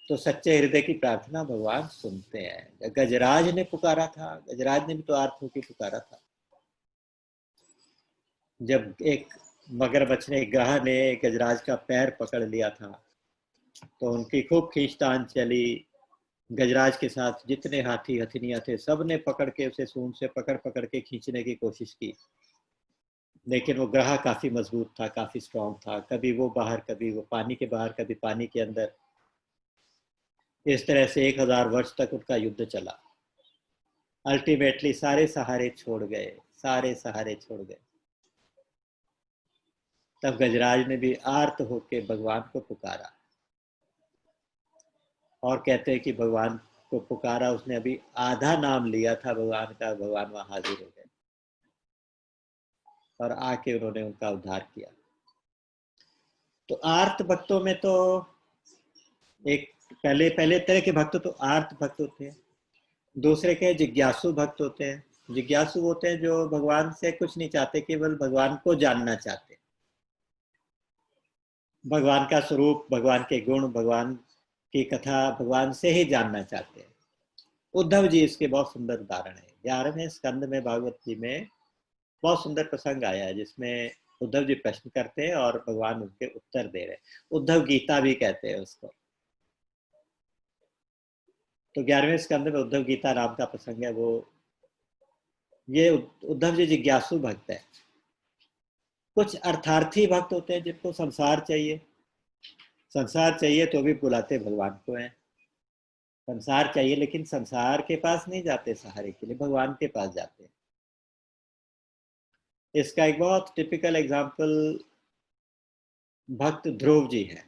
तो सच्चे हृदय की प्रार्थना भगवान सुनते हैं। गजराज ने पुकारा था, गजराज ने भी तो आर्त होके पुकारा था। जब एक मगरमच्छ ने, ग्रह ने गजराज का पैर पकड़ लिया था, तो उनकी खूब खींचतान चली। गजराज के साथ जितने हाथी हथिनियां थे, सब ने पकड़ के उसे सूंड से पकड़ पकड़ के खींचने की कोशिश की, लेकिन वो ग्रह काफी मजबूत था, काफी स्ट्रांग था। कभी वो बाहर, कभी वो पानी के बाहर, कभी पानी के अंदर। इस तरह से 1000 वर्ष तक उनका युद्ध चला। अल्टीमेटली सारे सहारे छोड़ गए, सारे सहारे छोड़ गए। तब गजराज ने भी आर्त होके भगवान को पुकारा, और कहते हैं कि भगवान को पुकारा उसने, अभी आधा नाम लिया था भगवान का, भगवान वहां हाजिर हो गए और आके उन्होंने उनका उद्धार किया। तो आर्त भक्तों में तो एक पहले पहले तरह के भक्त तो आर्त भक्त होते हैं, दूसरे के जिज्ञासु भक्त होते हैं। जिज्ञासु होते हैं जो भगवान से कुछ नहीं चाहते, केवल भगवान को जानना चाहते हैं, भगवान का स्वरूप, भगवान के गुण, भगवान की कथा, भगवान से ही जानना चाहते हैं। उद्धव जी इसके बहुत सुंदर उदाहरण है। 11वें स्कंद में, भागवत जी में बहुत सुंदर प्रसंग आया है, जिसमें उद्धव जी प्रश्न करते हैं और भगवान उनके उत्तर दे रहे हैं। उद्धव गीता भी कहते हैं उसको। तो 11वें स्कंद में उद्धव गीता नाम का प्रसंग है। वो ये उद्धव जी जिज्ञासु भक्त है। कुछ अर्थार्थी भक्त होते हैं जिनको संसार चाहिए, संसार चाहिए तो भी बुलाते भगवान को है। संसार चाहिए लेकिन संसार के पास नहीं जाते सहारे के लिए, भगवान के पास जाते हैं। इसका एक बहुत टिपिकल एग्जाम्पल भक्त ध्रुव जी है।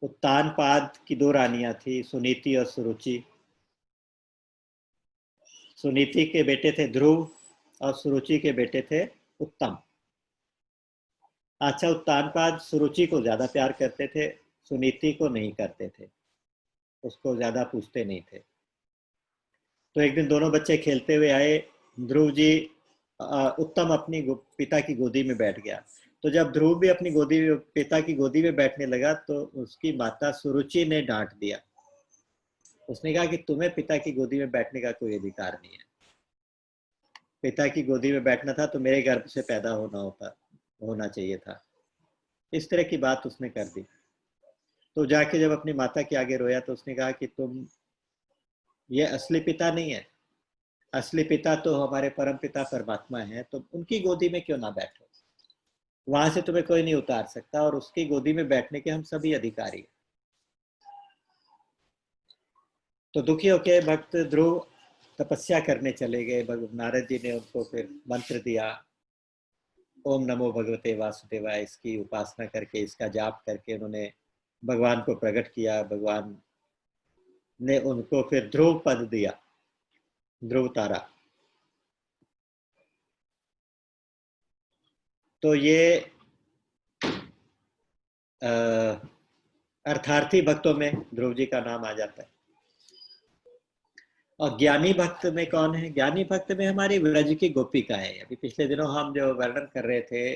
उत्तानपाद की दो रानियां थी, सुनीति और सुरुचि। सुनीति के बेटे थे ध्रुव और सुरुचि के बेटे थे उत्तम। अच्छा, उत्तानपाद सुरुचि को ज्यादा प्यार करते थे, सुनीति को नहीं करते थे, उसको ज्यादा पूछते नहीं थे। तो एक दिन दोनों बच्चे खेलते हुए आए। ध्रुव जी, उत्तम अपनी पिता की गोदी में बैठ गया। तो जब ध्रुव भी अपनी गोदी में, पिता की गोदी में बैठने लगा, तो उसकी माता सुरुचि ने डांट दिया। उसने कहा कि तुम्हें पिता की गोदी में बैठने का कोई अधिकार नहीं है। पिता की गोदी में बैठना था तो मेरे गर्भ से पैदा होना चाहिए था। इस तरह की बात उसने कर दी। तो जाके जब अपनी माता के आगे रोया, तो उसने कहा कि तुम, ये असली पिता नहीं है, असली पिता तो हमारे परम पिता परमात्मा है, तो उनकी गोदी में क्यों ना बैठो, वहां से तुम्हें कोई नहीं उतार सकता, और उसकी गोदी में बैठने के हम सभी अधिकारी हैं। तो दुखी होकर भक्त ध्रुव तपस्या करने चले गए। नारद जी ने उनको फिर मंत्र दिया, ओम नमो भगवते वासुदेवाय, इसकी उपासना करके, इसका जाप करके उन्होंने भगवान को प्रकट किया, भगवान ने उनको फिर ध्रुव पद दिया, ध्रुव तारा। तो ये अर्थार्थी भक्तों में ध्रुव जी का नाम आ जाता है। और ज्ञानी भक्त में कौन है? ज्ञानी भक्त में हमारी व्रज की गोपिका है। अभी पिछले दिनों हम जो वर्णन कर रहे थे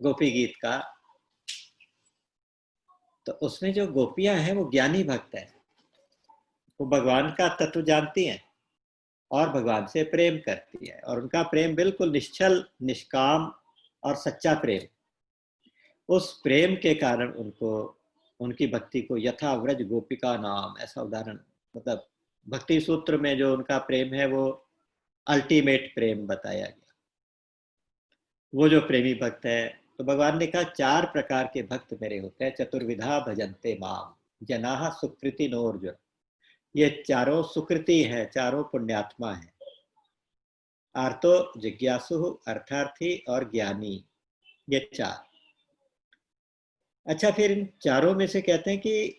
गोपी गीत का, तो उसमें जो गोपियां हैं वो ज्ञानी भक्त है। वो भगवान का तत्व जानती हैं और भगवान से प्रेम करती है, और उनका प्रेम बिल्कुल निश्चल, निष्काम और सच्चा प्रेम। उस प्रेम के कारण उनको, उनकी भक्ति को यथा व्रज गोपिका नाम, ऐसा उदाहरण, मतलब भक्ति सूत्र में जो उनका प्रेम है वो अल्टीमेट प्रेम बताया गया। वो जो प्रेमी भक्त है, तो भगवान ने कहा 4 प्रकार के भक्त मेरे होते हैं। चतुर्विधा भजन्ते माम जनाः सुकृति नोर्जुन। ये चारों सुकृति है, चारों पुण्यात्मा है। आर्तो, जिज्ञासु, अर्थार्थी और ज्ञानी, ये 4। अच्छा, फिर इन चारों में से कहते हैं कि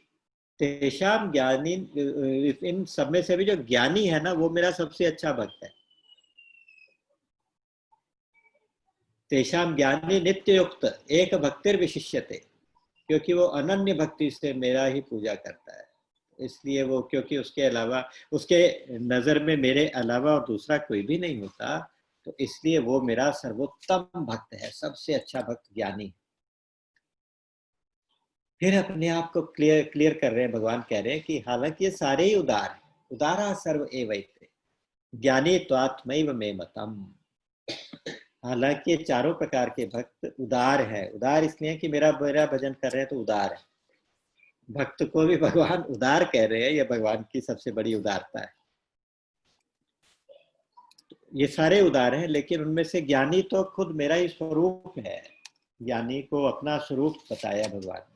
तेषाम ज्ञानी, इन सब में से भी जो ज्ञानी है ना, वो मेरा सबसे अच्छा भक्त है। तेषाम ज्ञानी नित्य युक्त एक भक्तिर विशिष्यते, क्योंकि वो अनन्य भक्ति से मेरा ही पूजा करता है। इसलिए वो, क्योंकि उसके अलावा, उसके नजर में मेरे अलावा और दूसरा कोई भी नहीं होता, तो इसलिए वो मेरा सर्वोत्तम भक्त है, सबसे अच्छा भक्त ज्ञानी। फिर अपने आप को क्लियर कर रहे हैं, भगवान कह रहे हैं कि हालांकि ये सारे ही उदार हैं, उदारा सर्व एवैते ज्ञानी त्वात्मैव मे मतम। हालांकि ये चारों प्रकार के भक्त उदार है। उदार इसलिए कि मेरा मेरा भजन कर रहे हैं तो उदार है। भक्त को भी भगवान उदार कह रहे हैं, ये भगवान की सबसे बड़ी उदारता है। ये सारे उदार हैं, लेकिन उनमें से ज्ञानी तो खुद मेरा ही स्वरूप है। ज्ञानी को अपना स्वरूप बताया भगवान ने,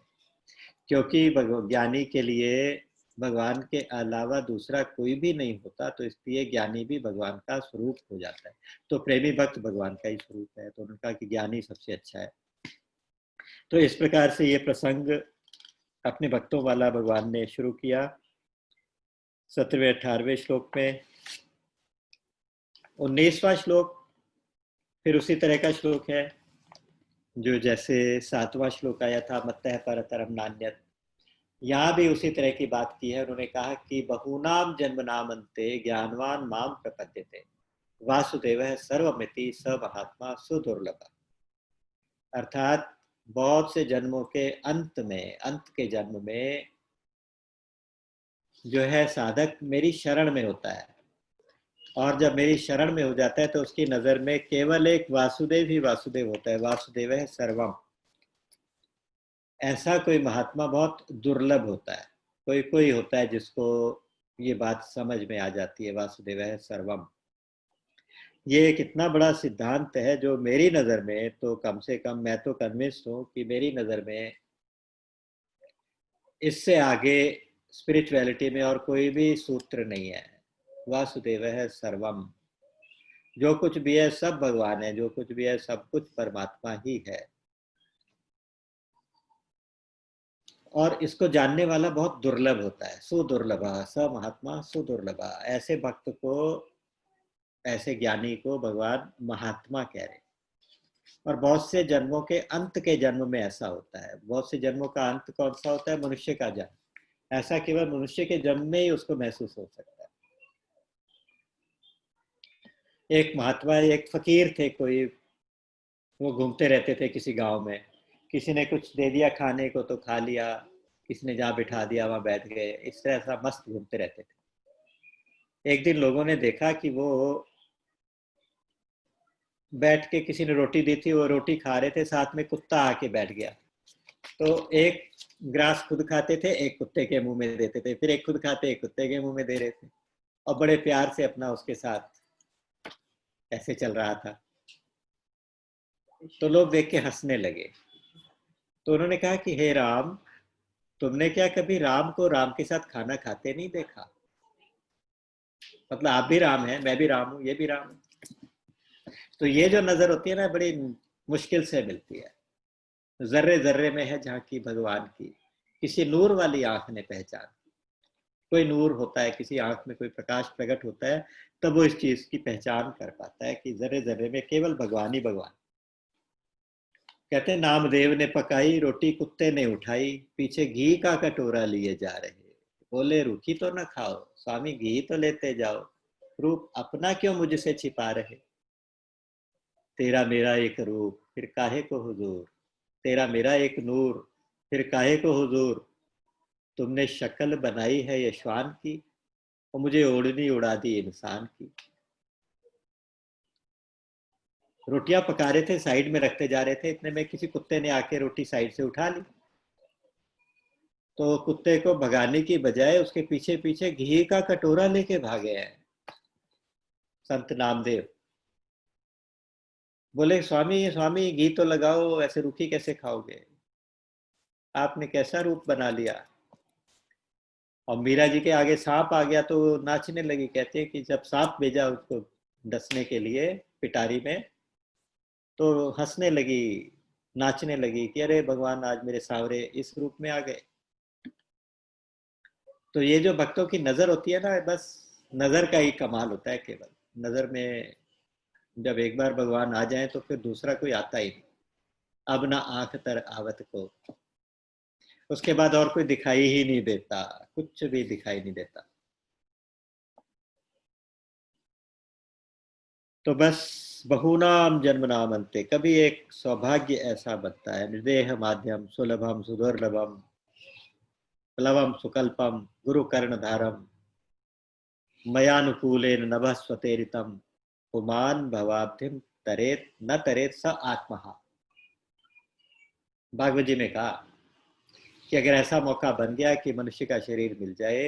क्योंकि ज्ञानी के लिए भगवान के अलावा दूसरा कोई भी नहीं होता, तो इसलिए ज्ञानी भी भगवान का स्वरूप हो जाता है। तो प्रेमी भक्त भगवान का ही स्वरूप है, तो उनका कि ज्ञानी सबसे अच्छा है। तो इस प्रकार से ये प्रसंग अपने भक्तों वाला भगवान ने शुरू किया 17वें 18वें श्लोक में। 19वां श्लोक फिर उसी तरह का श्लोक है जो जैसे 7वां श्लोक आया था, मत्तः परतरम नान्यत्। यहाँ भी उसी तरह की बात की है। उन्होंने कहा कि बहुनाम जन्म नामन्ते ज्ञानवान माम प्रपद्यते वासुदेवः सर्वमिति स महात्मा सुदुर्लभ। अर्थात बहुत से जन्मों के अंत में, अंत के जन्म में जो है साधक मेरी शरण में होता है, और जब मेरी शरण में हो जाता है तो उसकी नजर में केवल एक वासुदेव ही वासुदेव होता है। वासुदेवः सर्वम। ऐसा कोई महात्मा बहुत दुर्लभ होता है। कोई कोई होता है जिसको ये बात समझ में आ जाती है, वासुदेवः सर्वम। ये एक इतना बड़ा सिद्धांत है जो मेरी नज़र में, तो कम से कम मैं तो कन्विंस्ड हूँ कि मेरी नज़र में इससे आगे स्पिरिचुअलिटी में और कोई भी सूत्र नहीं है। वासुदेवः सर्वम। जो कुछ भी है सब भगवान है, जो कुछ भी है सब कुछ परमात्मा ही है। और इसको जानने वाला बहुत दुर्लभ होता है। सुदुर्लभा, स महात्मा सुदुर्लभा। ऐसे भक्त को, ऐसे ज्ञानी को भगवान महात्मा कह रहे। और बहुत से जन्मों के अंत के जन्म में ऐसा होता है। बहुत से जन्मों का अंत कौन सा होता है? मनुष्य का जन्म। ऐसा केवल मनुष्य के जन्म में ही उसको महसूस हो सकता है। एक महात्मा, एक फकीर थे कोई, वो घूमते रहते थे किसी गांव में। किसी ने कुछ दे दिया खाने को तो खा लिया, किसी ने जहाँ बिठा दिया वहां बैठ गए। इस तरह ऐसा मस्त घूमते रहते थे। एक दिन लोगों ने देखा कि वो बैठ के, किसी ने रोटी दी थी, वो रोटी खा रहे थे, साथ में कुत्ता आके बैठ गया। तो एक ग्रास खुद खाते थे, एक कुत्ते के मुंह में देते थे, फिर एक खुद खाते, एक कुत्ते के मुंह में दे रहे थे, और बड़े प्यार से अपना उसके साथ ऐसे चल रहा था। तो लोग देख के हंसने लगे। तो उन्होंने कहा कि हे राम, तुमने क्या कभी राम को राम के साथ खाना खाते नहीं देखा? मतलब आप भी राम हैं, मैं भी राम हूँ, ये भी राम है। तो ये जो नजर होती है ना, बड़ी मुश्किल से मिलती है। जर्रे जर्रे में है झांकी भगवान की, किसी नूर वाली आंख ने पहचान। कोई नूर होता है, किसी आंख में कोई प्रकाश प्रकट होता है, तब वो इस चीज की पहचान कर पाता है कि जर्रे जर्रे में केवल भगवान ही भगवान। कहते हैं नामदेव ने पकाई रोटी कुत्ते ने उठाई, पीछे घी का कटोरा लिए जा रहे, बोले रूखी तो न खाओ स्वामी घी तो लेते जाओ, रूप अपना क्यों मुझसे छिपा रहे, तेरा मेरा एक रूप फिर काहे को हुजूर, तेरा मेरा एक नूर फिर काहे को हुजूर, तुमने शक्ल बनाई है ये श्वान की और मुझे ओढ़नी उड़ा दी इंसान की। रोटियां पका रहे थे, साइड में रखते जा रहे थे, इतने में किसी कुत्ते ने आके रोटी साइड से उठा ली, तो कुत्ते को भगाने की बजाय उसके पीछे पीछे घी का कटोरा लेके भागे हैं संत नामदेव। बोले स्वामी स्वामी घी तो लगाओ, ऐसे रूखी कैसे खाओगे, आपने कैसा रूप बना लिया। और मीरा जी के आगे सांप आ गया तो नाचने लगी, कहते हैं कि जब सांप भेजा उसको डसने के लिए पिटारी में, तो हंसने लगी, नाचने लगी कि अरे भगवान आज मेरे सावरे इस रूप में आ गए। तो ये जो भक्तों की नजर होती है ना, बस नजर का ही कमाल होता है केवल। नजर में जब एक बार भगवान आ जाए तो फिर दूसरा कोई आता ही नहीं। अब ना आंख तर आवत को, उसके बाद और कोई दिखाई ही नहीं देता, कुछ भी दिखाई नहीं देता। तो बस बहुनाम जन्म नाम अंते, कभी एक सौभाग्य ऐसा बनता है, निर्देह माध्यम सुलभम सुदुर्लभम प्लवम सुकल्पम गुरु कर्ण धारम मयानुकूलेन नभस्वतेरितम पुमान भवाब्धिम तरेत न तरेत स आत्महा। भागवत जी ने कहा कि अगर ऐसा मौका बन गया कि मनुष्य का शरीर मिल जाए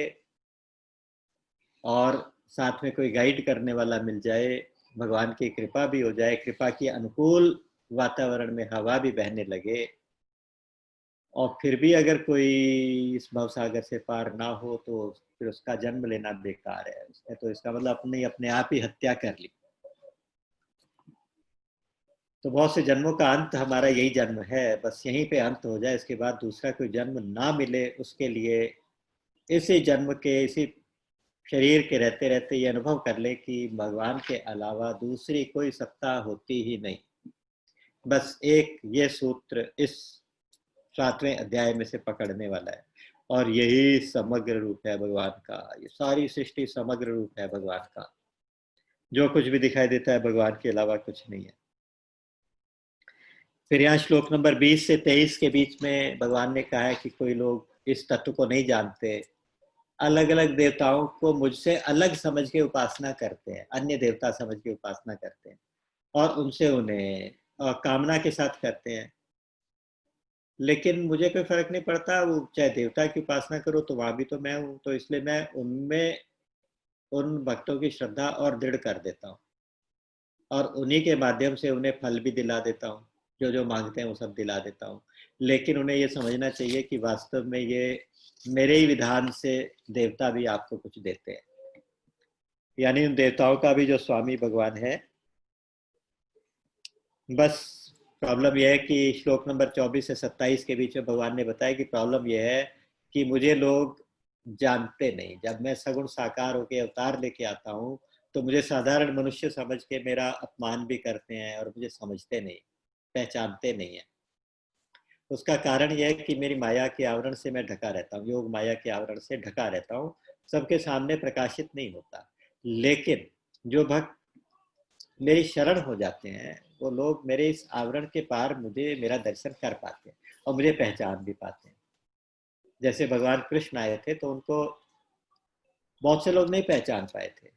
और साथ में कोई गाइड करने वाला मिल जाए, भगवान की कृपा भी हो जाए, कृपा की अनुकूल वातावरण में हवा भी बहने लगे, और फिर भी अगर कोई इस भवसागर से पार ना हो तो फिर उसका जन्म लेना बेकार है। उसने तो इसका मतलब अपने अपने आप ही हत्या कर ली। तो बहुत से जन्मों का अंत हमारा यही जन्म है, बस यहीं पे अंत हो जाए, इसके बाद दूसरा कोई जन्म ना मिले, उसके लिए इसी जन्म के इसी शरीर के रहते रहते ये अनुभव कर ले कि भगवान के अलावा दूसरी कोई सत्ता होती ही नहीं। बस एक ये सूत्र इस 7वें अध्याय में से पकड़ने वाला है, और यही समग्र रूप है भगवान का। ये सारी सृष्टि समग्र रूप है भगवान का। जो कुछ भी दिखाई देता है भगवान के अलावा कुछ नहीं है। फिर यहाँ श्लोक नंबर 20 से 23 के बीच में भगवान ने कहा है कि कोई लोग इस तत्व को नहीं जानते, अलग अलग देवताओं को मुझसे अलग समझ के उपासना करते हैं, अन्य देवता समझ के उपासना करते हैं, और उनसे उन्हें कामना के साथ करते हैं। लेकिन मुझे कोई फर्क नहीं पड़ता, वो चाहे देवता की उपासना करो तो वहां भी तो मैं हूँ, तो इसलिए मैं उनमें उन भक्तों की श्रद्धा और दृढ़ कर देता हूँ, और उन्हीं के माध्यम से उन्हें फल भी दिला देता हूँ, जो जो मांगते हैं वो सब दिला देता हूँ। लेकिन उन्हें ये समझना चाहिए कि वास्तव में ये मेरे ही विधान से देवता भी आपको कुछ देते हैं, यानी उन देवताओं का भी जो स्वामी भगवान है। बस प्रॉब्लम यह है कि श्लोक नंबर 24 से 27 के बीच में भगवान ने बताया कि प्रॉब्लम यह है कि मुझे लोग जानते नहीं। जब मैं सगुण साकार होकर अवतार लेके आता हूँ तो मुझे साधारण मनुष्य समझ के मेरा अपमान भी करते हैं और मुझे समझते नहीं, पहचानते नहीं है। उसका कारण यह है कि मेरी माया के आवरण से मैं ढका रहता हूँ, योग माया के आवरण से ढका रहता हूँ, सबके सामने प्रकाशित नहीं होता। लेकिन जो भक्त मेरी शरण हो जाते हैं वो लोग मेरे इस आवरण के पार मुझे मेरा दर्शन कर पाते हैं और मुझे पहचान भी पाते हैं। जैसे भगवान कृष्ण आए थे तो उनको बहुत से लोग नहीं पहचान पाए थे,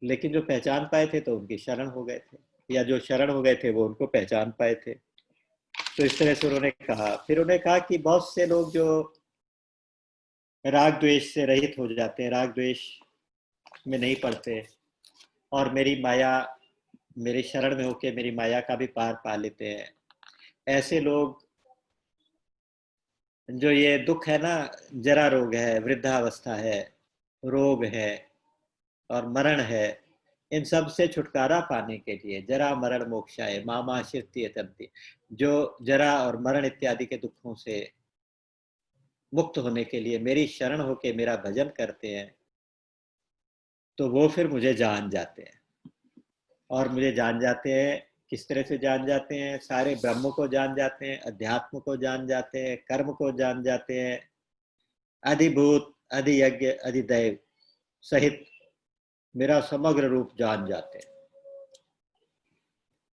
लेकिन जो पहचान पाए थे तो उनकी शरण हो गए थे, या जो शरण हो गए थे वो उनको पहचान पाए थे। तो इस तरह से उन्होंने कहा। फिर उन्होंने कहा कि बहुत से लोग जो राग द्वेष से रहित हो जाते हैं, राग द्वेष में नहीं पड़ते, और मेरी माया, मेरी शरण में होके मेरी माया का भी पार पा लेते हैं, ऐसे लोग, जो ये दुख है ना, जरा रोग है, वृद्धावस्था है, रोग है और मरण है, इन सब से छुटकारा पाने के लिए जरा मरण मोक्षाय मामा शिरती अतंती, जो जरा और मरण इत्यादि के दुखों से मुक्त होने के लिए मेरी शरण होके मेरा भजन करते हैं, तो वो फिर मुझे जान जाते हैं। और मुझे जान जाते हैं, किस तरह से जान जाते हैं? सारे ब्रह्म को जान जाते हैं, अध्यात्म को जान जाते हैं, कर्म को जान जाते हैं, अधिभूत, अधियज्ञ, अधिदैव सहित मेरा समग्र रूप जान जाते हैं।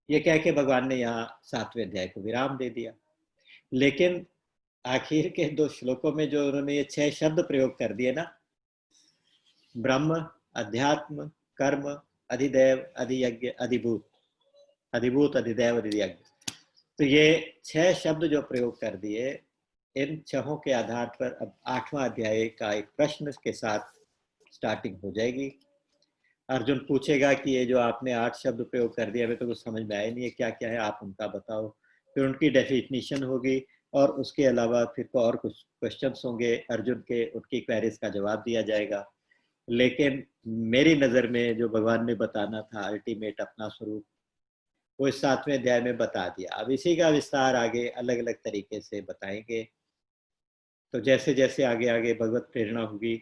ये कह के भगवान ने यहाँ 7वें अध्याय को विराम दे दिया। लेकिन आखिर के 2 श्लोकों में जो उन्होंने ये 6 शब्द प्रयोग कर दिए ना, ब्रह्म, अध्यात्म, कर्म, अधिदैव, अधियज्ञ, अधिभूत, अधिभूत, अधिदैव, अधियज्ञ, तो ये 6 शब्द जो प्रयोग कर दिए, इन 6 के आधार पर अब 8वां अध्याय का एक प्रश्न के साथ स्टार्टिंग हो जाएगी। अर्जुन पूछेगा कि ये जो आपने 8 शब्द प्रयोग कर दिए, हमें तो कुछ समझ में आया नहीं है, क्या क्या है, आप उनका बताओ। फिर उनकी डेफिनेशन होगी और उसके अलावा फिर और कुछ क्वेश्चंस होंगे अर्जुन के, उनकी क्वेरीज का जवाब दिया जाएगा। लेकिन मेरी नज़र में जो भगवान ने बताना था अल्टीमेट अपना स्वरूप, वो इस 7वें अध्याय में बता दिया। अब इसी का विस्तार आगे अलग अलग तरीके से बताएंगे। तो जैसे जैसे आगे आगे भगवत प्रेरणा होगी,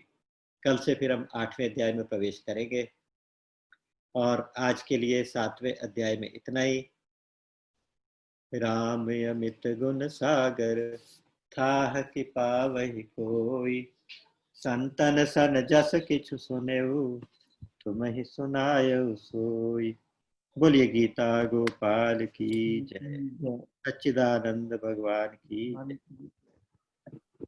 कल से फिर हम 8वें अध्याय में प्रवेश करेंगे। और आज के लिए 7वें अध्याय में इतना ही। राम अमित गुण सागर, थाह कि पावहि कोई, संतन सन जस किछु सुनेऊ, तुम ही सुनायऊ सोई। बोलिए गीता गोपाल की जय, सच्चिदानंद भगवान की जय।